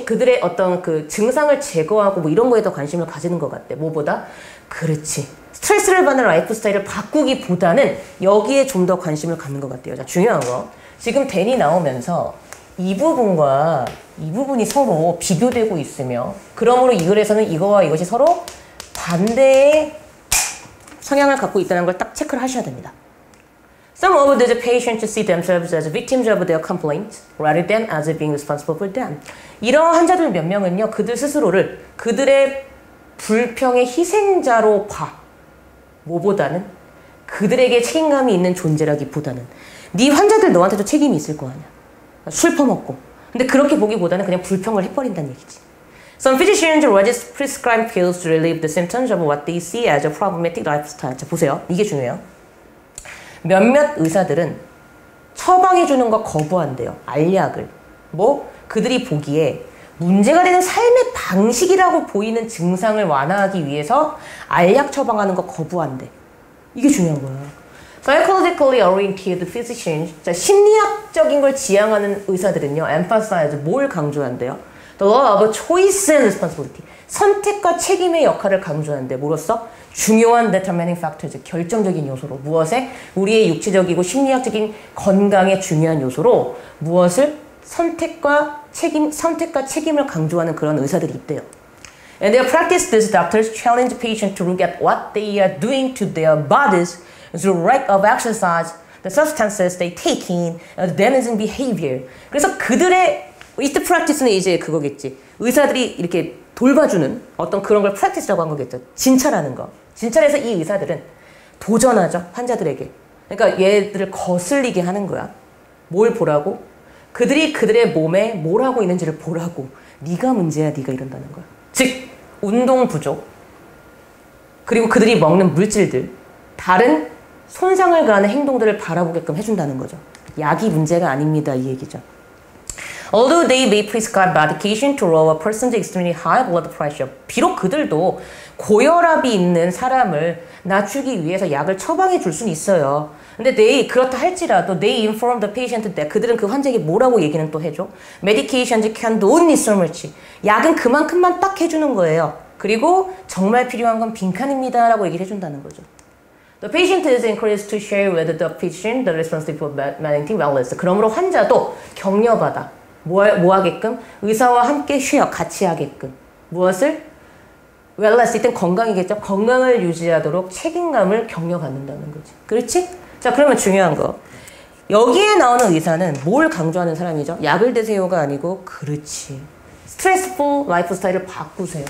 그들의 어떤 그 증상을 제거하고 뭐 이런 거에 더 관심을 가지는 것 같대. 뭐보다? 그렇지. 스트레스를 받는 라이프 스타일을 바꾸기보다는 여기에 좀 더 관심을 갖는 것 같아요. 자, 중요한 거. 지금 댄이 나오면서 이 부분과 이 부분이 서로 비교되고 있으며 그러므로 이 글에서는 이거와 이것이 서로 반대의 성향을 갖고 있다는 걸 딱 체크를 하셔야 됩니다. Some of the patients see themselves as victims of their complaints rather than as being responsible for them. 이러한 환자들 몇 명은요, 그들 스스로를 그들의 불평의 희생자로 봐. 뭐보다는 그들에게 책임감이 있는 존재라기보다는 네 환자들 너한테도 책임이 있을 거 아니야. 술 퍼먹고. 근데 그렇게 보기보다는 그냥 불평을 해버린다는 얘기지. Some physicians register prescribe pills to relieve the symptoms of what they see as a problematic lifestyle. 자, 보세요. 이게 중요해요. 몇몇 의사들은 처방해주는 거 거부한대요. 알약을. 뭐 그들이 보기에 문제가 되는 삶의 방식이라고 보이는 증상을 완화하기 위해서 알약 처방하는 거 거부한대. 이게 중요한 거야. Psychologically oriented physicians, 자, 심리학적인 걸 지향하는 의사들은요, emphasize, 뭘 강조한대요? The law of choice and responsibility. 선택과 책임의 역할을 강조하는데 뭐로써? 중요한 determining factors, 결정적인 요소로. 무엇에? 우리의 육체적이고 심리학적인 건강의 중요한 요소로 무엇을? 선택과 책임을 강조하는 그런 의사들이 있대요. And their practice, these doctors challenge patients to look at what they are doing to their bodies, the rate of exercise, the substances they take in, the damaging behavior. 그래서 그들의 With practice는 이제 그거겠지. 의사들이 이렇게 돌봐주는 어떤 그런 걸 practice라고 한 거겠죠. 진찰하는 거. 진찰해서 이 의사들은 도전하죠. 환자들에게. 그러니까 얘들을 거슬리게 하는 거야. 뭘 보라고? 그들이 그들의 몸에 뭘 하고 있는지를 보라고. 네가 문제야. 네가 이런다는 거야. 즉 운동 부족. 그리고 그들이 먹는 물질들. 다른 손상을 가하는 행동들을 바라보게끔 해준다는 거죠. 약이 문제가 아닙니다. 이 얘기죠. Although they may prescribe medication to lower a person's extremely high blood pressure. 비록 그들도 고혈압이 있는 사람을 낮추기 위해서 약을 처방해 줄 수는 있어요. 근데 그렇다 할지라도 they inform the patient that 그들은 그 환자에게 뭐라고 얘기는 또 해줘. Medications can do only so much. 약은 그만큼만 딱 해주는 거예요. 그리고 정말 필요한 건 빈칸입니다 라고 얘기를 해준다는 거죠. The patient is encouraged to share with the physician the responsibility for managing wellness. 그러므로 환자도 격려받아. 뭐 하게끔? 의사와 함께 쉬어 같이 하게끔. 무엇을? wellness, 이땐 건강이겠죠? 건강을 유지하도록 책임감을 격려받는다는 거지. 그렇지? 자, 그러면 중요한 거. 여기에 나오는 의사는 뭘 강조하는 사람이죠? 약을 드세요가 아니고, 그렇지. 스트레스풀 라이프 스타일을 바꾸세요.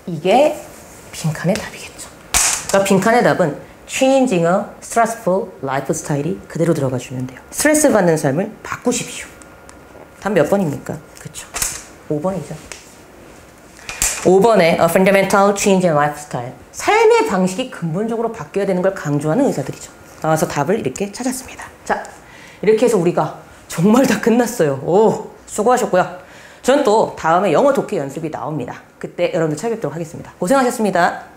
이게 빈칸의 답이겠죠. 그러니까 빈칸의 답은 changing a stressful lifestyle이 그대로 들어가주면 돼요. 스트레스 받는 삶을 바꾸십시오. 답 몇 번입니까? 그쵸. 5번이죠. 5번에 a fundamental change in lifestyle. 삶의 방식이 근본적으로 바뀌어야 되는 걸 강조하는 의사들이죠. 나와서 답을 이렇게 찾았습니다. 자, 이렇게 해서 우리가 정말 다 끝났어요. 오, 수고하셨고요. 전 또 다음에 영어 독해 연습이 나옵니다. 그때 여러분들 찾아뵙도록 하겠습니다. 고생하셨습니다.